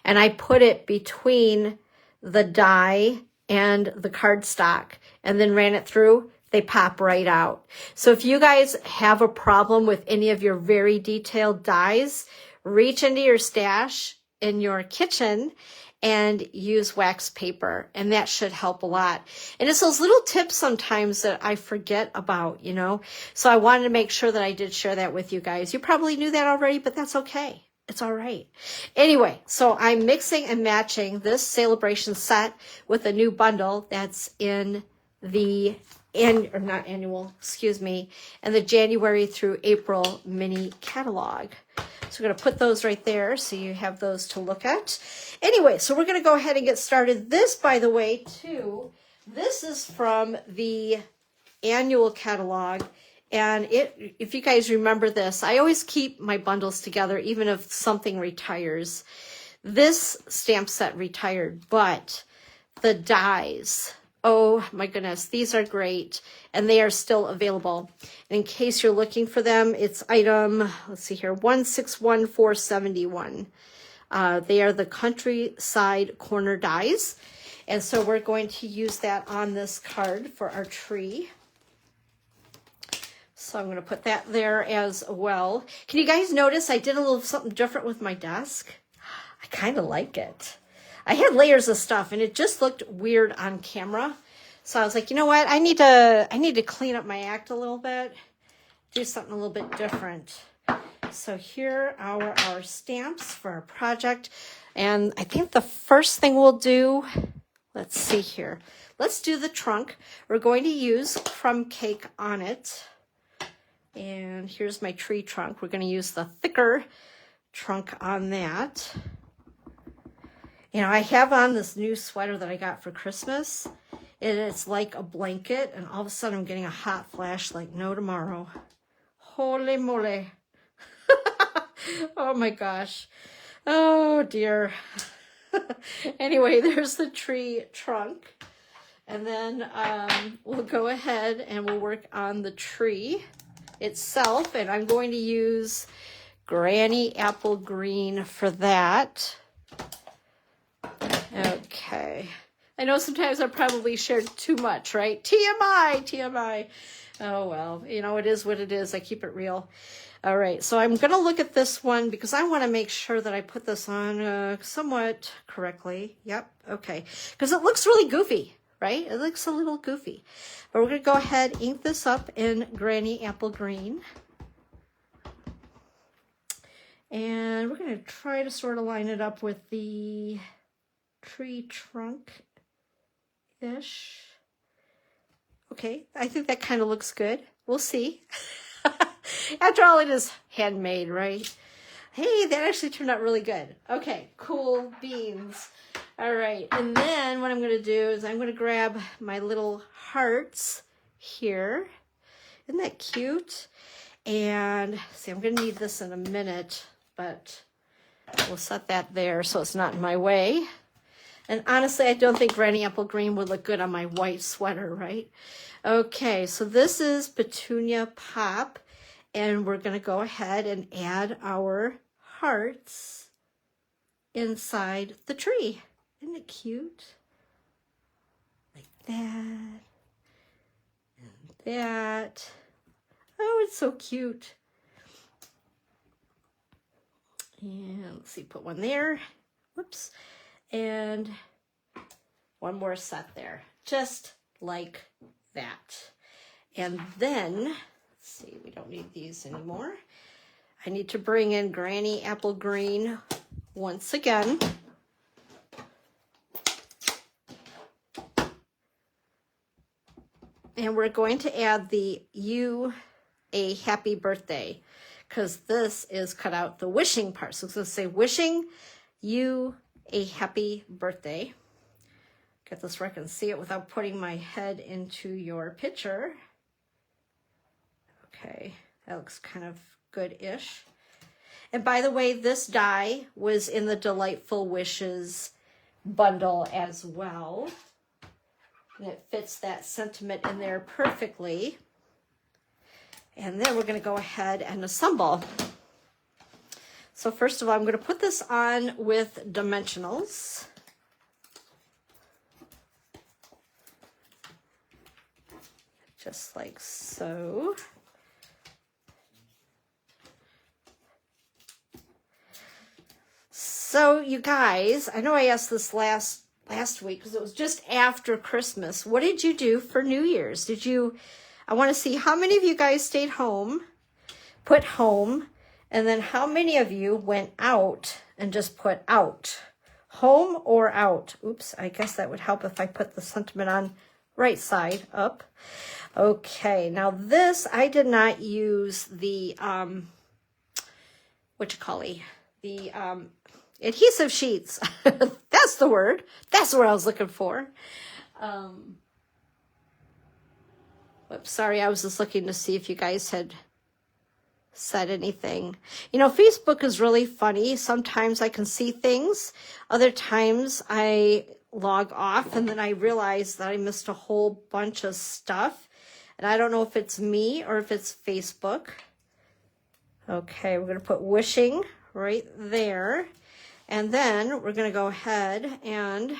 And I put it between the die and the cardstock and then ran it through. They pop right out. So if you guys have a problem with any of your very detailed dies, reach into your stash in your kitchen and use wax paper, and that should help a lot. And it's those little tips sometimes that I forget about, you know. So I wanted to make sure that I did share that with you guys. You probably knew that already, but that's okay. It's all right. Anyway, so I'm mixing and matching this Sale A Bration set with a new bundle that's in the in the January through April mini catalog. So we're going to put those right there so you have those to look at. Anyway, so we're going to go ahead and get started. This, by the way, too, this is from the annual catalog. And if you guys remember this, I always keep my bundles together, even if something retires. This stamp set retired, but the dies, oh my goodness, these are great. And they are still available. And in case you're looking for them, it's item, let's see here, 161471. They are the Countryside Corner dies. And so we're going to use that on this card for our tree. So I'm going to put that there as well. Can you guys notice I did a little something different with my desk? I kind of like it. I had layers of stuff and it just looked weird on camera. So I was like, you know what? I need to clean up my act a little bit, do something a little bit different. So here are our stamps for our project. And I think the first thing we'll do, let's see here. Let's do the trunk. We're going to use crumb cake on it. And here's my tree trunk. We're going to use the thicker trunk on that. You know, I have on this new sweater that I got for Christmas. And it's like a blanket. And all of a sudden I'm getting a hot flash like no tomorrow. Holy moly. Oh my gosh. Oh dear. Anyway, there's the tree trunk. And then we'll go ahead and we'll work on the tree itself. And I'm going to use Granny Apple Green for that. Okay. I know sometimes I probably shared too much, right? TMI, TMI. Oh, well, you know, it is what it is. I keep it real. All right, so I'm going to look at this one because I want to make sure that I put this on somewhat correctly. Yep, okay. Because it looks really goofy, right? It looks a little goofy. But we're going to go ahead, ink this up in Granny Apple Green. And we're going to try to sort of line it up with the tree trunk-ish. Okay, I think that kind of looks good. We'll see. After all, it is handmade, right? Hey, that actually turned out really good. Okay, cool beans. All right, and then what I'm going to do is I'm going to grab my little hearts here. Isn't that cute? And see, I'm going to need this in a minute, but we'll set that there so it's not in my way. And honestly, I don't think Granny Apple Green would look good on my white sweater, right? Okay, so this is Petunia Pop. And we're going to go ahead and add our hearts inside the tree. Isn't it cute? Like that. And that. Oh, it's so cute. And let's see, put one there. Whoops. And one more set there. Just like that. And then... see, we don't need these anymore. I need to bring in Granny Apple Green once again. And we're going to add the You a Happy Birthday because this is cut out the wishing part. So it's going to say wishing you a happy birthday. Get this where I can see it without putting my head into your picture. Okay, that looks kind of good-ish. And by the way, this die was in the Delightful Wishes bundle as well. And it fits that sentiment in there perfectly. And then we're going to go ahead and assemble. So first of all, I'm going to put this on with dimensionals. Just like so. So you guys, I know I asked this last week because it was just after Christmas. What did you do for New Year's? I want to see how many of you guys stayed home, put home, and then how many of you went out and just put out? Home or out? Oops, I guess that would help if I put the sentiment on right side up. Okay, now this, I did not use the, the adhesive sheets. That's the word. That's what I was looking for. Whoops, sorry, I was just looking to see if you guys had said anything. You know, Facebook is really funny. Sometimes I can see things. Other times I log off and then I realize that I missed a whole bunch of stuff. And I don't know if it's me or if it's Facebook. Okay, we're going to put wishing right there. And then we're going to go ahead and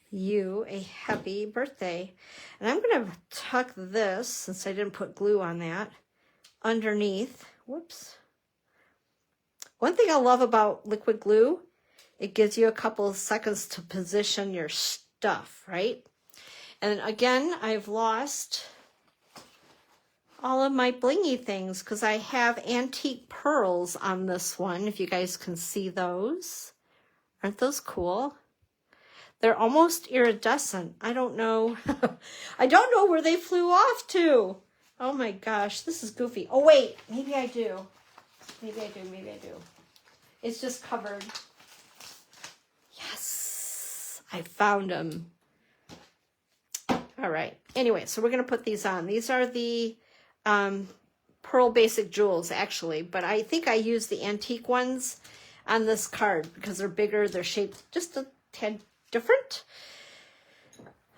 you a happy birthday. And I'm going to tuck this, since I didn't put glue on that, underneath. Whoops. One thing I love about liquid glue It gives you a couple of seconds to position your stuff, right? And again, I've lost all of my blingy things because I have antique pearls on this one, if you guys can see those. Aren't those cool? They're almost iridescent. I don't know. I don't know where they flew off to. Oh my gosh, this is goofy. Oh wait, maybe I do. Maybe I do. It's just covered. Yes, I found them. All right. Anyway, so we're going to put these on. These are the Pearl Basic Jewels, actually, but I think I used the antique ones on this card because they're bigger. They're shaped just a tad different.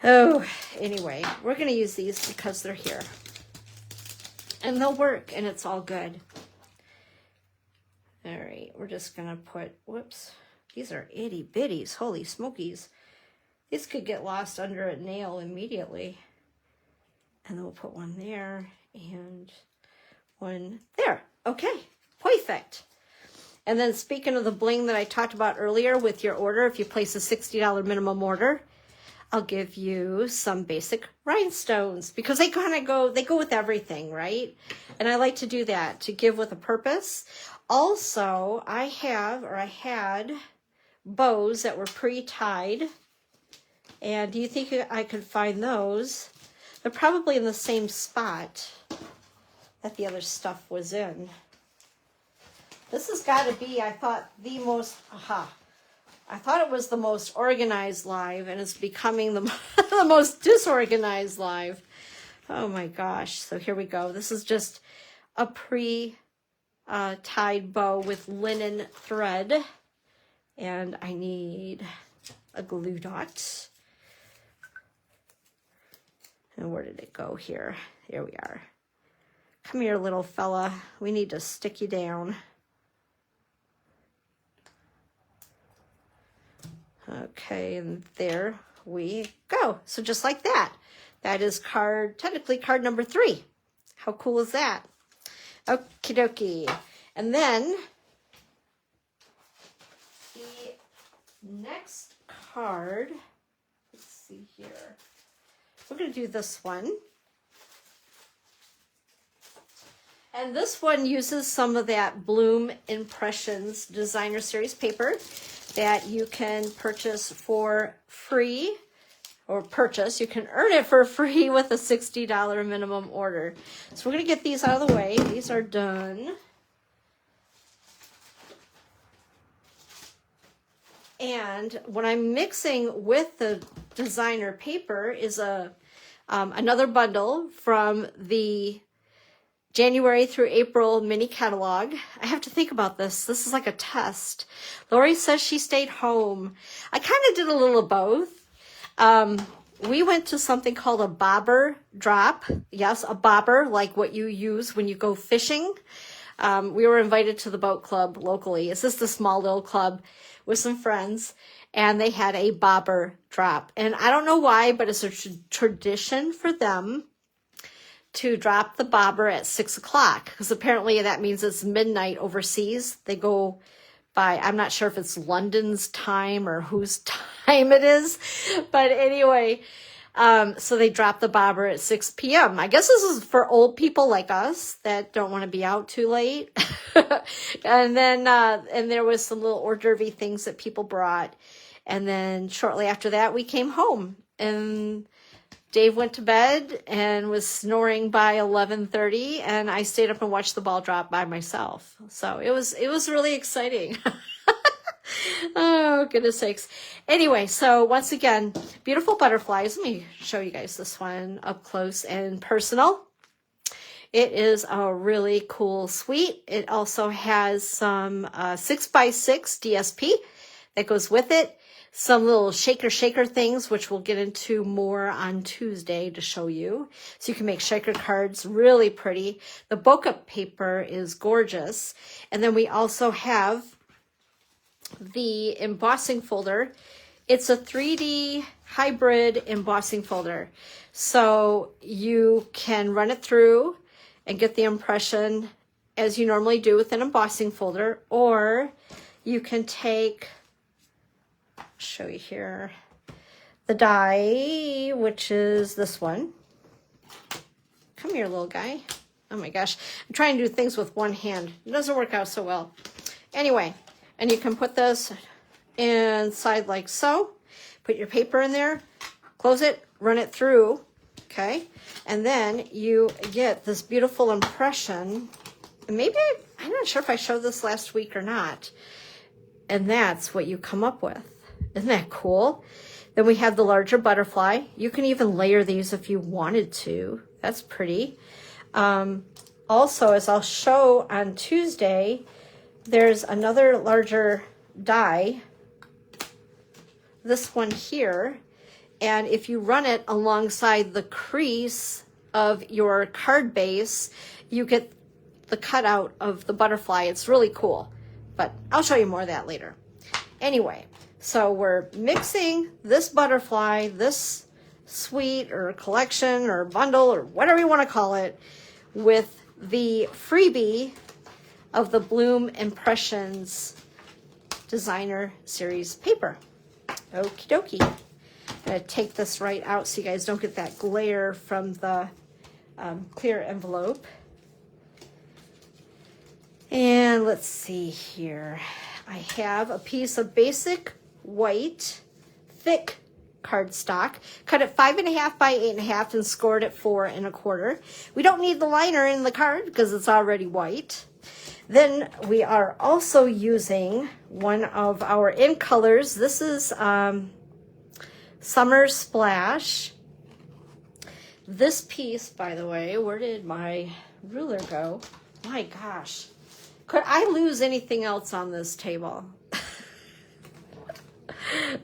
Oh, anyway, we're going to use these because they're here. And they'll work, and it's all good. All right, we're just going to put, whoops, these are itty bitties. Holy smokies. These could get lost under a nail immediately. And then we'll put one there and one there. Okay, perfect. And then speaking of the bling that I talked about earlier with your order, if you place a $60 minimum order, I'll give you some basic rhinestones because they kind of go, they go with everything, right? And I like to do that, to give with a purpose. Also, I had bows that were pre-tied. And do you think I could find those? They're probably in the same spot that the other stuff was in. This has got to be, I thought, the most, I thought it was the most organized live, and it's becoming the, the most disorganized live. Oh my gosh. So here we go. This is just a pre-tied bow with linen thread. And I need a glue dot. And where did it go here? Here we are. Come here, little fella. We need to stick you down. Okay, and there we go. So just like that. That is technically card number 3. How cool is that? Okie dokie. And then the next card, let's see here. We're going to do this one. And this one uses some of that Bloom Impressions Designer Series paper that you can purchase for free, or you can earn it for free with a $60 minimum order. So we're going to get these out of the way. These are done. And what I'm mixing with the designer paper is another bundle from the January through April mini catalog. I have to think about this. This is like a test. Lori says she stayed home. I kind of did a little of both. We went to something called a bobber drop. Yes, a bobber, like what you use when you go fishing. We were invited to the boat club locally. It's just a small little club with some friends, and they had a bobber drop. And I don't know why, but it's a tradition for them to drop the bobber at 6 o'clock, because apparently that means it's midnight overseas. They go by, I'm not sure if it's London's time or whose time it is, but anyway, so they drop the bobber at 6 p.m. I guess this is for old people like us that don't want to be out too late. And then, and there was some little hors d'oeuvre things that people brought. And then shortly after that, we came home, and Dave went to bed and was snoring by 11:30, and I stayed up and watched the ball drop by myself. So it was really exciting. Oh, goodness sakes. Anyway, so once again, beautiful butterflies. Let me show you guys this one up close and personal. It is a really cool suite. It also has some 6x6 DSP that goes with it. Some little shaker things, which we'll get into more on Tuesday to show you. So you can make shaker cards really pretty. The bokeh paper is gorgeous. And then we also have the embossing folder. It's a 3D hybrid embossing folder. So you can run it through and get the impression as you normally do with an embossing folder, or you can take show you here the die, which is this one. Come here, little guy. Oh my gosh, I'm trying to do things with one hand. It doesn't work out so well. Anyway, and you can put this inside like so. Put your paper in there, close it, run it through, okay? And then you get this beautiful impression. And maybe, I'm not sure if I showed this last week or not. And that's what you come up with. Isn't that cool? Then we have the larger butterfly. You can even layer these if you wanted to. That's pretty. Also, as I'll show on Tuesday, there's another larger die, this one here, and if you run it alongside the crease of your card base, you get the cutout of the butterfly. It's really cool, but I'll show you more of that later. Anyway, so we're mixing this butterfly, this suite or collection or bundle or whatever you want to call it, with the freebie of the Bloom Impressions Designer Series paper. Okie dokie. I'm going to take this right out so you guys don't get that glare from the clear envelope. And let's see here. I have a piece of basic white, thick cardstock, cut it 5.5 by 8.5 and scored it 4 1/4. We don't need the liner in the card because it's already white. Then we are also using one of our in colors. This is Summer Splash. This piece, by the way, where did my ruler go? My gosh. Could I lose anything else on this table?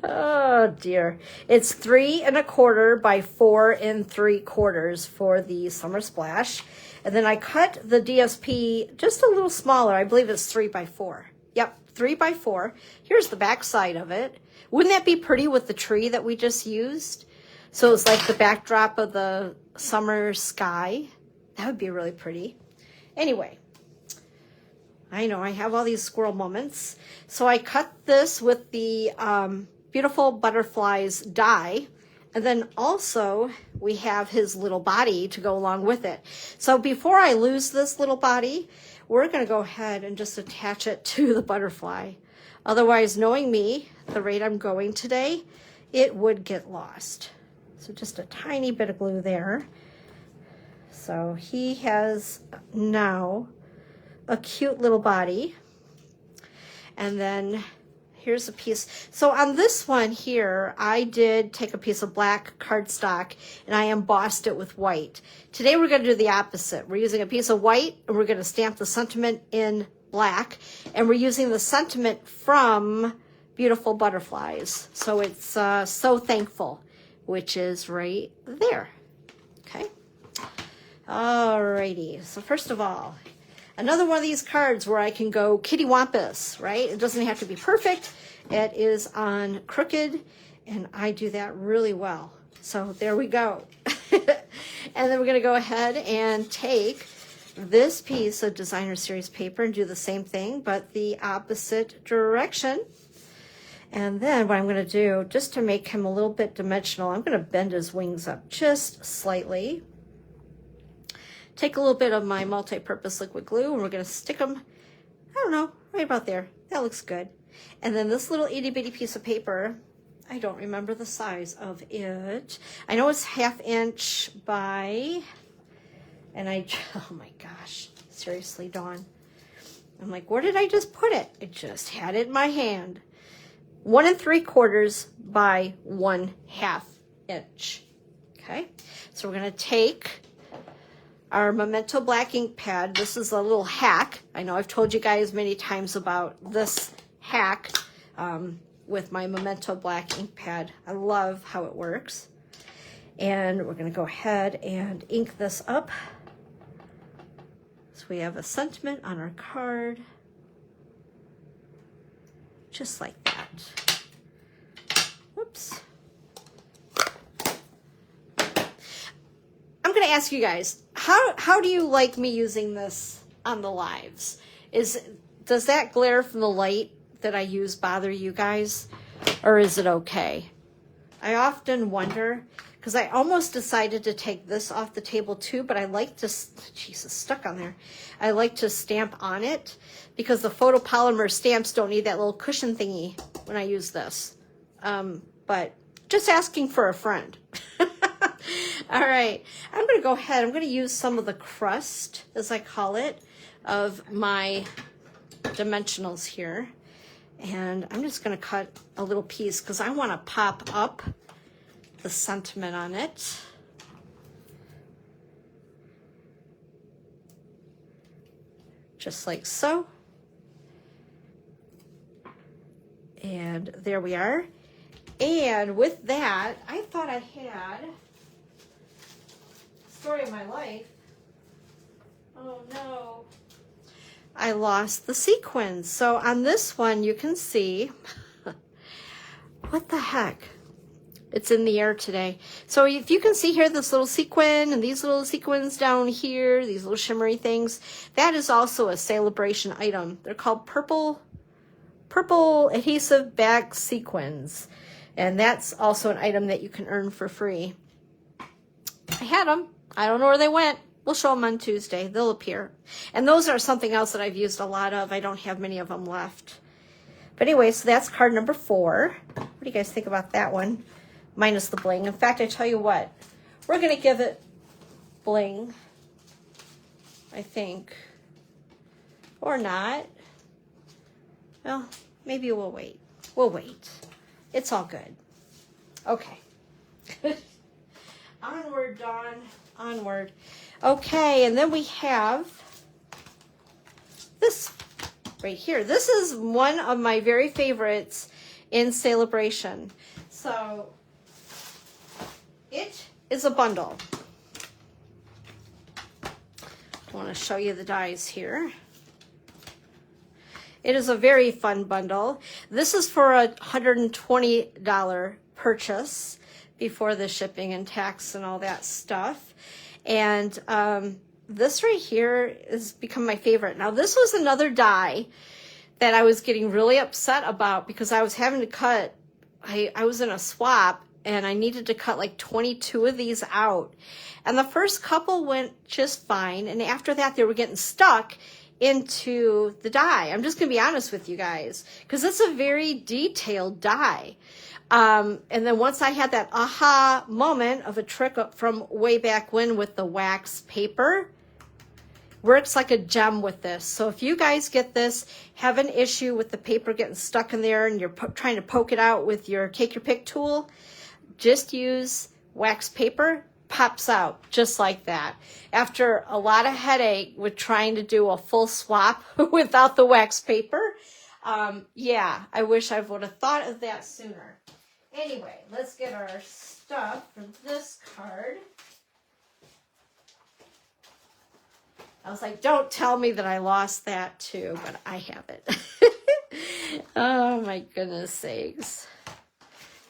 Oh dear. It's 3 1/4 by 4 3/4 for the Summer Splash. And then I cut the DSP just a little smaller. I believe it's 3 by 4. Yep, 3 by 4. Here's the back side of it. Wouldn't that be pretty with the tree that we just used? So it's like the backdrop of the summer sky. That would be really pretty. Anyway, I know I have all these squirrel moments. So I cut this with the beautiful butterflies die. And then also we have his little body to go along with it. So before I lose this little body, we're going to go ahead and just attach it to the butterfly. Otherwise, knowing me, the rate I'm going today, it would get lost. So just a tiny bit of glue there. So he has now a cute little body. And then here's a piece. So on this one here, I did take a piece of black cardstock and I embossed it with white. Today we're going to do the opposite. We're using a piece of white and we're going to stamp the sentiment in black. And we're using the sentiment from Beautiful Butterflies. So it's So Thankful, which is right there. Okay. Alrighty. So first of all, another one of these cards where I can go kittywampus, right? It doesn't have to be perfect. It is on crooked, and I do that really well. So there we go. And then we're going to go ahead and take this piece of Designer Series paper and do the same thing, but the opposite direction. And then what I'm going to do, just to make him a little bit dimensional, I'm going to bend his wings up just slightly. Take a little bit of my multi-purpose liquid glue and we're going to stick them, I don't know, right about there. That looks good. And then this little itty bitty piece of paper, I don't remember the size of it. I know it's 1/2 inch by, and oh my gosh, seriously, Dawn. I'm like, where did I just put it? I just had it in my hand. 1 3/4 by 1/2 inch. Okay, so we're going to take our Memento black ink pad. This is a little hack. I know I've told you guys many times about this hack with my Memento black ink pad. I love how it works. And we're going to go ahead and ink this up. So we have a sentiment on our card. Just like that. Whoops. I'm going to ask you guys, how do you like me using this on the lives? Does that glare from the light that I use bother you guys? Or is it okay? I often wonder, because I almost decided to take this off the table too, but I like to, Jesus, stuck on there. I like to stamp on it because the photopolymer stamps don't need that little cushion thingy when I use this. But just asking for a friend. All right, I'm going to go ahead. I'm going to use some of the crust, as I call it, of my dimensionals here. And I'm just going to cut a little piece because I want to pop up the sentiment on it. Just like so. And there we are. And with that, I thought I had story of my life. Oh no. I lost the sequins. So on this one, you can see, what the heck? It's in the air today. So if you can see here, this little sequin and these little sequins down here, these little shimmery things, that is also a Sale A Bration item. They're called purple adhesive back sequins. And that's also an item that you can earn for free. I had them. I don't know where they went. We'll show them on Tuesday. They'll appear. And those are something else that I've used a lot of. I don't have many of them left. But anyway, so that's card number 4. What do you guys think about that one? Minus the bling. In fact, I tell you what. We're going to give it bling. I think. Or not. Well, maybe we'll wait. We'll wait. It's all good. Okay. Onward, Dawn. Onward. Okay, and then we have this right here. This is one of my very favorites in Sale A Bration. So it is a bundle. I want to show you the dies here. It is a very fun bundle. This is for a $120 purchase before the shipping and tax and all that stuff. And this right here has become my favorite. Now, this was another die that I was getting really upset about because I was having to cut, I was in a swap and I needed to cut like 22 of these out. And the first couple went just fine. And after that, they were getting stuck into the die. I'm just going to be honest with you guys because it's a very detailed die. And then once I had that aha moment of a trick from way back when with the wax paper, works like a gem with this. So if you guys get this, have an issue with the paper getting stuck in there and you're trying to poke it out with your take your pick tool, just use wax paper, pops out just like that. After a lot of headache with trying to do a full swap without the wax paper, yeah, I wish I would have thought of that sooner. Anyway, let's get our stuff for this card. I was like, don't tell me that I lost that too, but I have it. Oh my goodness sakes.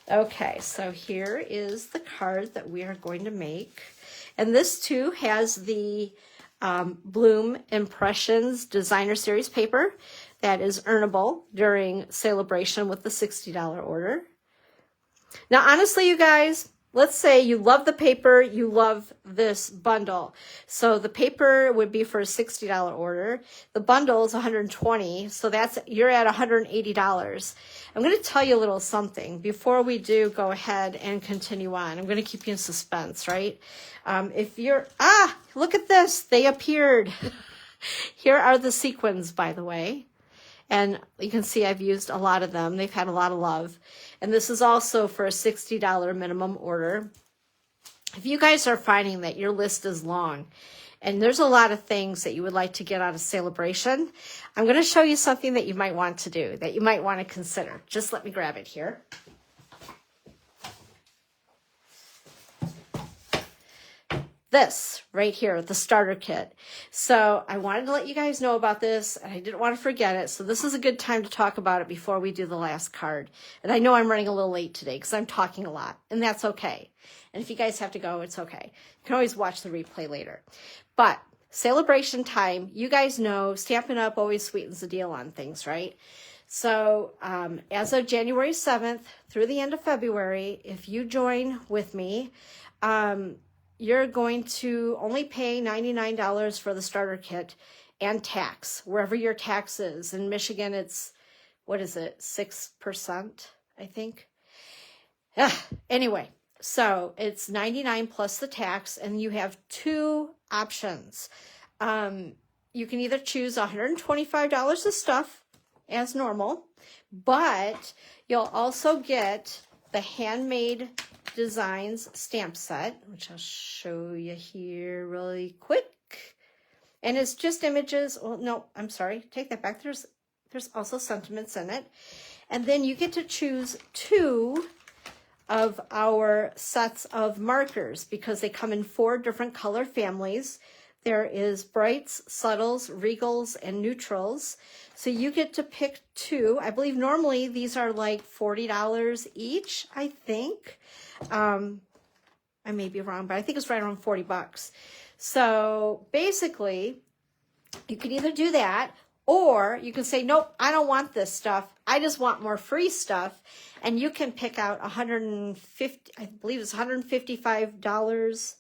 Okay, so here is the card that we are going to make. And this too has the Bloom Impressions Designer Series paper that is earnable during Sale A Bration with the $60 order. Now, honestly, you guys, let's say you love the paper, you love this bundle. So the paper would be for a $60 order. The bundle is $120, so you're at $180. I'm going to tell you a little something before we do go ahead and continue on. I'm going to keep you in suspense, right? If you're, look at this, they appeared. Here are the sequins, by the way. And you can see I've used a lot of them. They've had a lot of love. And this is also for a $60 minimum order. If you guys are finding that your list is long and there's a lot of things that you would like to get out of Sale A Bration, I'm going to show you something that you might want to do, that you might want to consider. Just let me grab it here. This right here, the starter kit. So I wanted to let you guys know about this and I didn't want to forget it. So this is a good time to talk about it before we do the last card. And I know I'm running a little late today because I'm talking a lot and that's okay. And if you guys have to go, it's okay. You can always watch the replay later. But Sale A Bration time, you guys know Stampin' Up! Always sweetens the deal on things, right? So as of January 7th through the end of February, if you join with me, you're going to only pay $99 for the starter kit and tax, wherever your tax is. In Michigan, it's, what is it, 6%, I think? Anyway, so it's $99 plus the tax, and you have two options. You can either choose $125 of stuff as normal, but you'll also get the Handmade Designs stamp set, which I'll show you here really quick. And it's just images. Well, no, I'm sorry. Take that back. There's also sentiments in it. And then you get to choose two of our sets of markers because they come in 4 different color families. There is brights, subtles, regals, and neutrals. So you get to pick 2. I believe normally these are like $40 each, I think. I may be wrong, but I think it's right around 40 bucks. So basically, you can either do that, or you can say, nope, I don't want this stuff. I just want more free stuff. And you can pick out $150, I believe it's $155.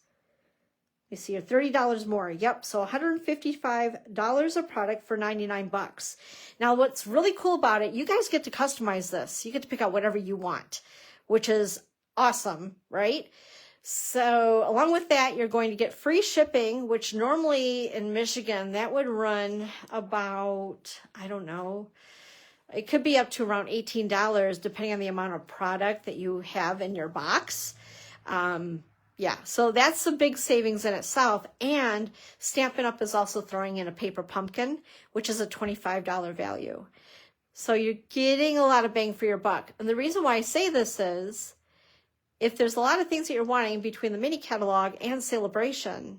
You see, $30 more. Yep, so $155 a product for 99 bucks. Now, what's really cool about it, you guys get to customize this. You get to pick out whatever you want, which is awesome, right? So along with that, you're going to get free shipping, which normally in Michigan, that would run about, I don't know, it could be up to around $18 depending on the amount of product that you have in your box. Yeah, so that's the big savings in itself. And Stampin' Up! Is also throwing in a paper pumpkin, which is a $25 value. So you're getting a lot of bang for your buck. And the reason why I say this is, if there's a lot of things that you're wanting between the mini catalog and Sale A Bration,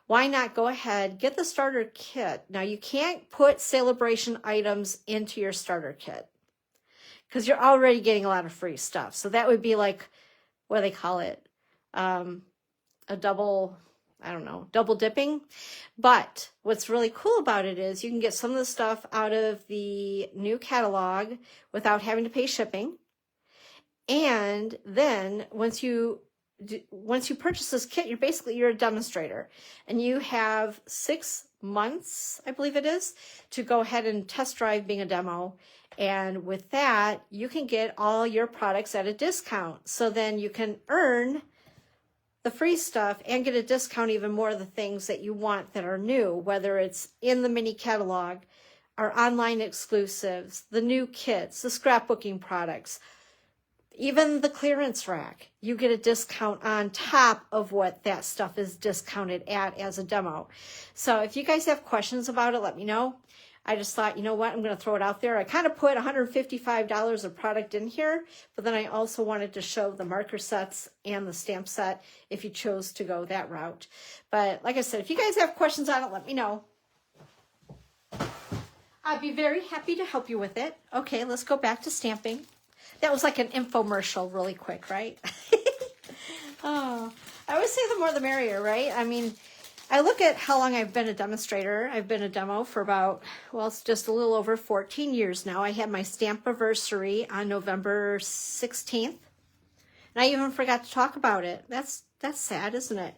why not go ahead, get the starter kit. Now, you can't put Sale A Bration items into your starter kit because you're already getting a lot of free stuff. So that would be like, what do they call it? A double, I don't know, double dipping. But what's really cool about it is you can get some of the stuff out of the new catalog without having to pay shipping. And then once you purchase this kit, you're a demonstrator, and you have 6 months, I believe it is, to go ahead and test drive being a demo. And with that, you can get all your products at a discount. So then you can earn the free stuff and get a discount even more of the things that you want that are new, whether it's in the mini catalog, our online exclusives, the new kits, the scrapbooking products, even the clearance rack. You get a discount on top of what that stuff is discounted at as a demo. So if you guys have questions about it, let me know. I just thought, you know what, I'm going to throw it out there. I kind of put $155 of product in here, but then I also wanted to show the marker sets and the stamp set if you chose to go that route. But like I said, if you guys have questions on it, let me know. I'd be very happy to help you with it. Okay, let's go back to stamping. That was like an infomercial really quick, right? Oh, I always say the more the merrier, right? I mean, I look at how long I've been a demonstrator. I've been a demo for about, well, it's just a little over 14 years now. I had my stamp anniversary on November 16th. And I even forgot to talk about it. That's sad, isn't it?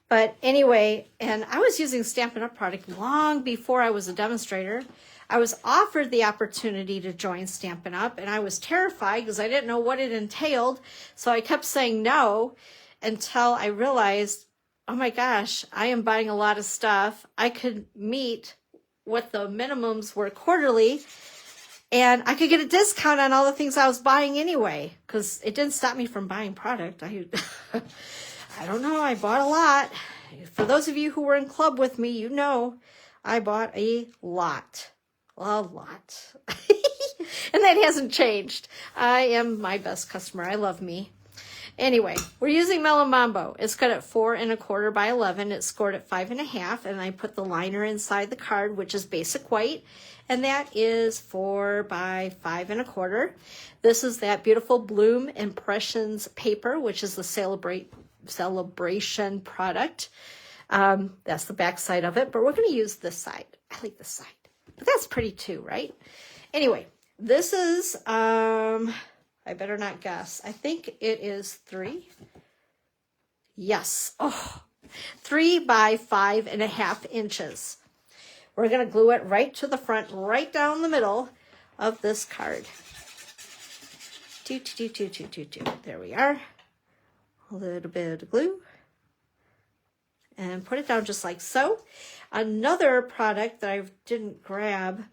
But anyway, and I was using Stampin' Up! Product long before I was a demonstrator. I was offered the opportunity to join Stampin' Up! And I was terrified because I didn't know what it entailed. So I kept saying no until I realized, oh my gosh, I am buying a lot of stuff. I could meet what the minimums were quarterly, and I could get a discount on all the things I was buying anyway, because it didn't stop me from buying product. I don't know, I bought a lot. For those of you who were in club with me, you know I bought a lot. A lot. And that hasn't changed. I am my best customer. I love me. Anyway, we're using Mellow Mambo. It's cut at 4 1/4 by 11. It's scored at 5 1/2, and I put the liner inside the card, which is basic white, and that is 4 by 5 1/4. This is that beautiful Bloom Impressions paper, which is the Sale A Bration product. That's the back side of it, but we're going to use this side. I like this side, but that's pretty too, right? Anyway, This is, I better not guess. I think it is 3. Yes. Oh, 3 by 5.5 inches. We're going to glue it right to the front, right down the middle of this card. There we are. A little bit of glue. And put it down just like so. Another product that I didn't grab,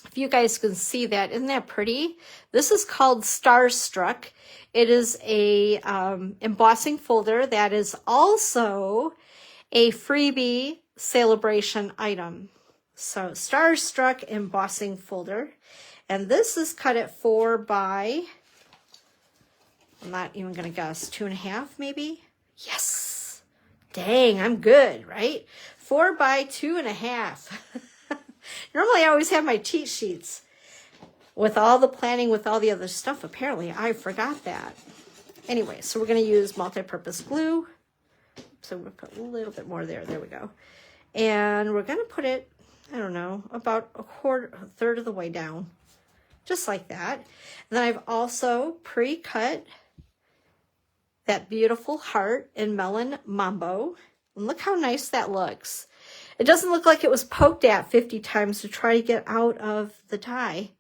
if you guys can see that, isn't that pretty? This is called Starstruck. It is a embossing folder that is also a freebie Sale A Bration item. So Starstruck embossing folder. And this is cut at 4 by, I'm not even going to guess, 2.5 maybe? Yes. Dang, I'm good, right? 4 by 2.5. Normally I always have my cheat sheets with all the planning, with all the other stuff. Apparently I forgot that. Anyway, so we're going to use multi-purpose glue. So we'll put a little bit more there. There we go. And we're going to put it, I don't know, about a third of the way down. Just like that. And then I've also pre-cut that beautiful heart in Melon Mambo. And look how nice that looks. It doesn't look like it was poked at 50 times to try to get out of the die.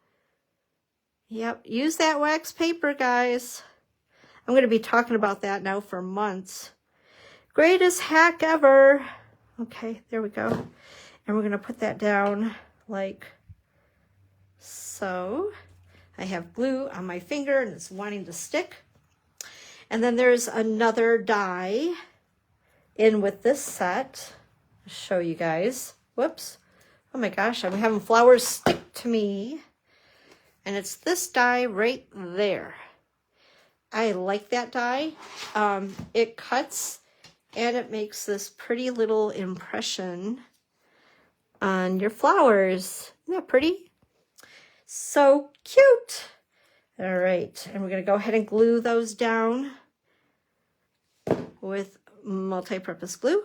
Yep, use that wax paper, guys. I'm going to be talking about that now for months. Greatest hack ever. Okay, there we go. And we're going to put that down like so. I have glue on my finger and it's wanting to stick. And then there's another die in with this set. I'll show you guys. Whoops. Oh my gosh, I'm having flowers stick to me. And it's this die right there. I like that die. It cuts and it makes this pretty little impression on your flowers. Isn't that pretty? So cute. All right, and we're going to go ahead and glue those down with multi-purpose glue.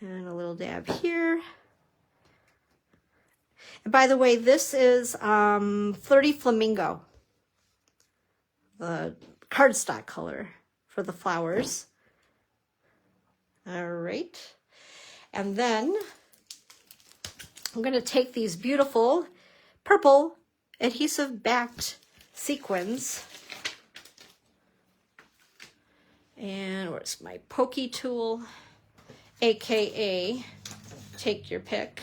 And a little dab here. And by the way, this is Flirty Flamingo, the cardstock color for the flowers. All right. And then I'm going to take these beautiful purple adhesive backed sequins. And where's my pokey tool? AKA, take your pick.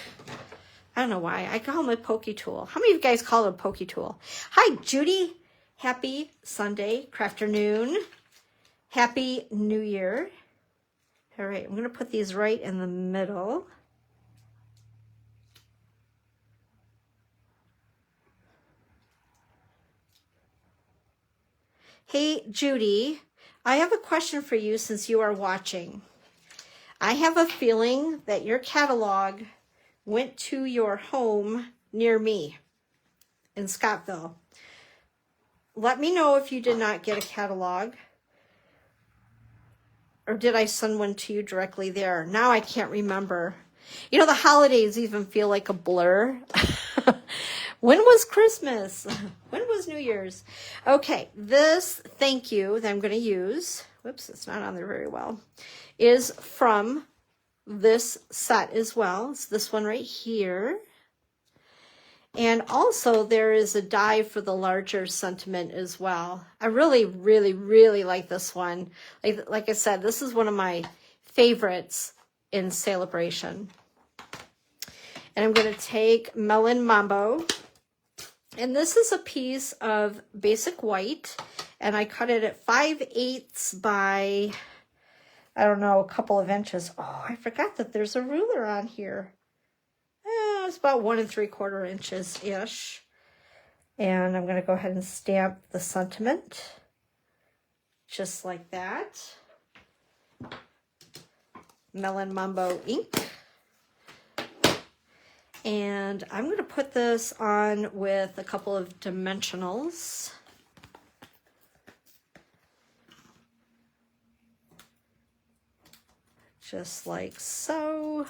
I don't know why. I call them a pokey tool. How many of you guys call it a pokey tool? Hi, Judy. Happy Sunday, crafternoon. Happy New Year. All right, I'm going to put these right in the middle. Hey, Judy, I have a question for you since you are watching. I have a feeling that your catalog went to your home near me in Scottville. Let me know if you did not get a catalog. Or did I send one to you directly there? Now I can't remember. You know, the holidays even feel like a blur. When was Christmas? When was New Year's? Okay, this thank you that I'm going to use, whoops, it's not on there very well, is from this set as well. It's this one right here. And also there is a die for the larger sentiment as well. I really, really, really like this one. Like I said, this is one of my favorites in Sale A Bration. And I'm going to take Melon Mambo. And this is a piece of basic white. And I cut it at 5/8 by, I don't know, a couple of inches. Oh, I forgot that there's a ruler on here. It's about 1 3/4 inches-ish. And I'm going to go ahead and stamp the sentiment. Just like that. Melon Mambo ink. And I'm going to put this on with a couple of dimensionals. Just like so.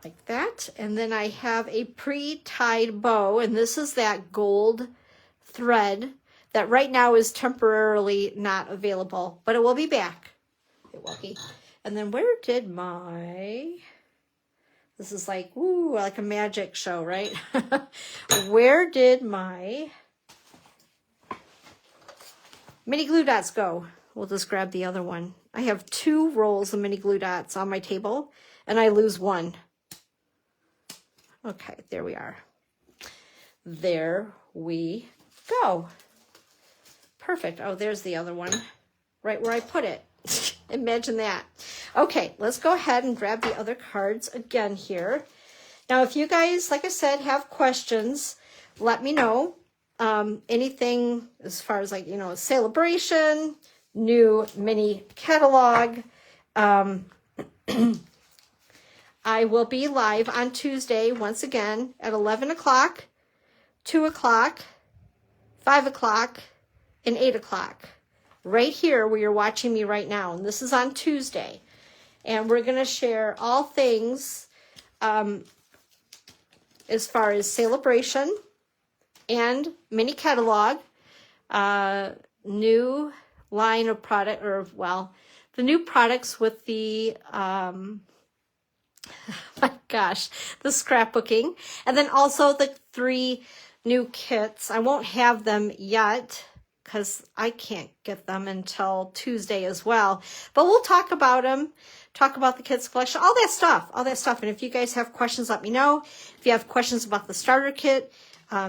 like that. And then I have a pre-tied bow, and this is that gold thread that right now is temporarily not available, but it will be back. It will be. And then where did my, this is like, ooh, like a magic show, right? Where did my mini glue dots go? We'll just grab the other one. I have 2 rolls of mini glue dots on my table, and I lose one. Okay, there we are. There we go. Perfect. Oh, there's the other one, right where I put it. Imagine that. Okay, let's go ahead and grab the other cards again here. Now, if you guys, like I said, have questions, let me know. Anything as far as, like, you know, Sale A Bration, new mini catalog. I will be live on Tuesday once again at 11 o'clock, 2 o'clock, 5 o'clock, and 8 o'clock. Right here where you're watching me right now. And this is on Tuesday. And we're going to share all things as far as Sale A Bration and mini catalog, new line of product, or, well, the new products with the, my gosh, the scrapbooking. And then also the 3 new kits. I won't have them yet because I can't get them until Tuesday as well. But we'll talk about them, talk about the kids collection, all that stuff. And if you guys have questions, let me know. If you have questions about the starter kit,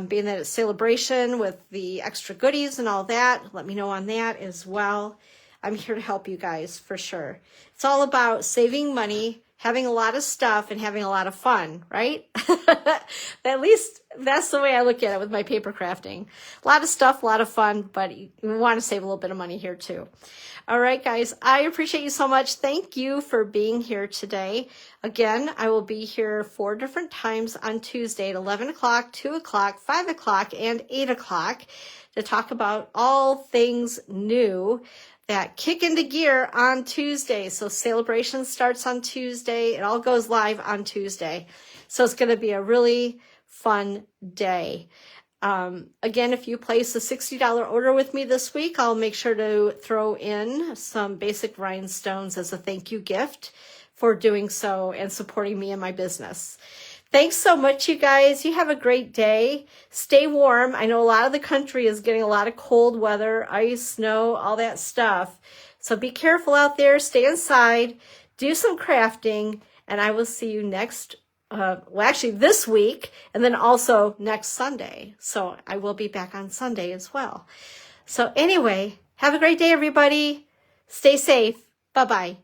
being that it's Sale A Bration with the extra goodies and all that, let me know on that as well. I'm here to help you guys for sure. It's all about saving money, having a lot of stuff, and having a lot of fun, right? At least that's the way I look at it with my paper crafting. A lot of stuff, a lot of fun, but you want to save a little bit of money here too. All right, guys, I appreciate you so much. Thank you for being here today. Again, I will be here 4 different times on Tuesday at 11 o'clock, 2 o'clock, 5 o'clock, and 8 o'clock to talk about all things new that kick into gear on Tuesday. So Sale A Bration starts on Tuesday. It all goes live on Tuesday. So it's going to be a really fun day. Again, if you place a $60 order with me this week, I'll make sure to throw in some basic rhinestones as a thank you gift for doing so and supporting me in my business. Thanks so much, you guys. You have a great day. Stay warm. I know a lot of the country is getting a lot of cold weather, ice, snow, all that stuff. So be careful out there. Stay inside. Do some crafting. And I will see you next, this week, and then also next Sunday. So I will be back on Sunday as well. So anyway, have a great day, everybody. Stay safe. Bye-bye.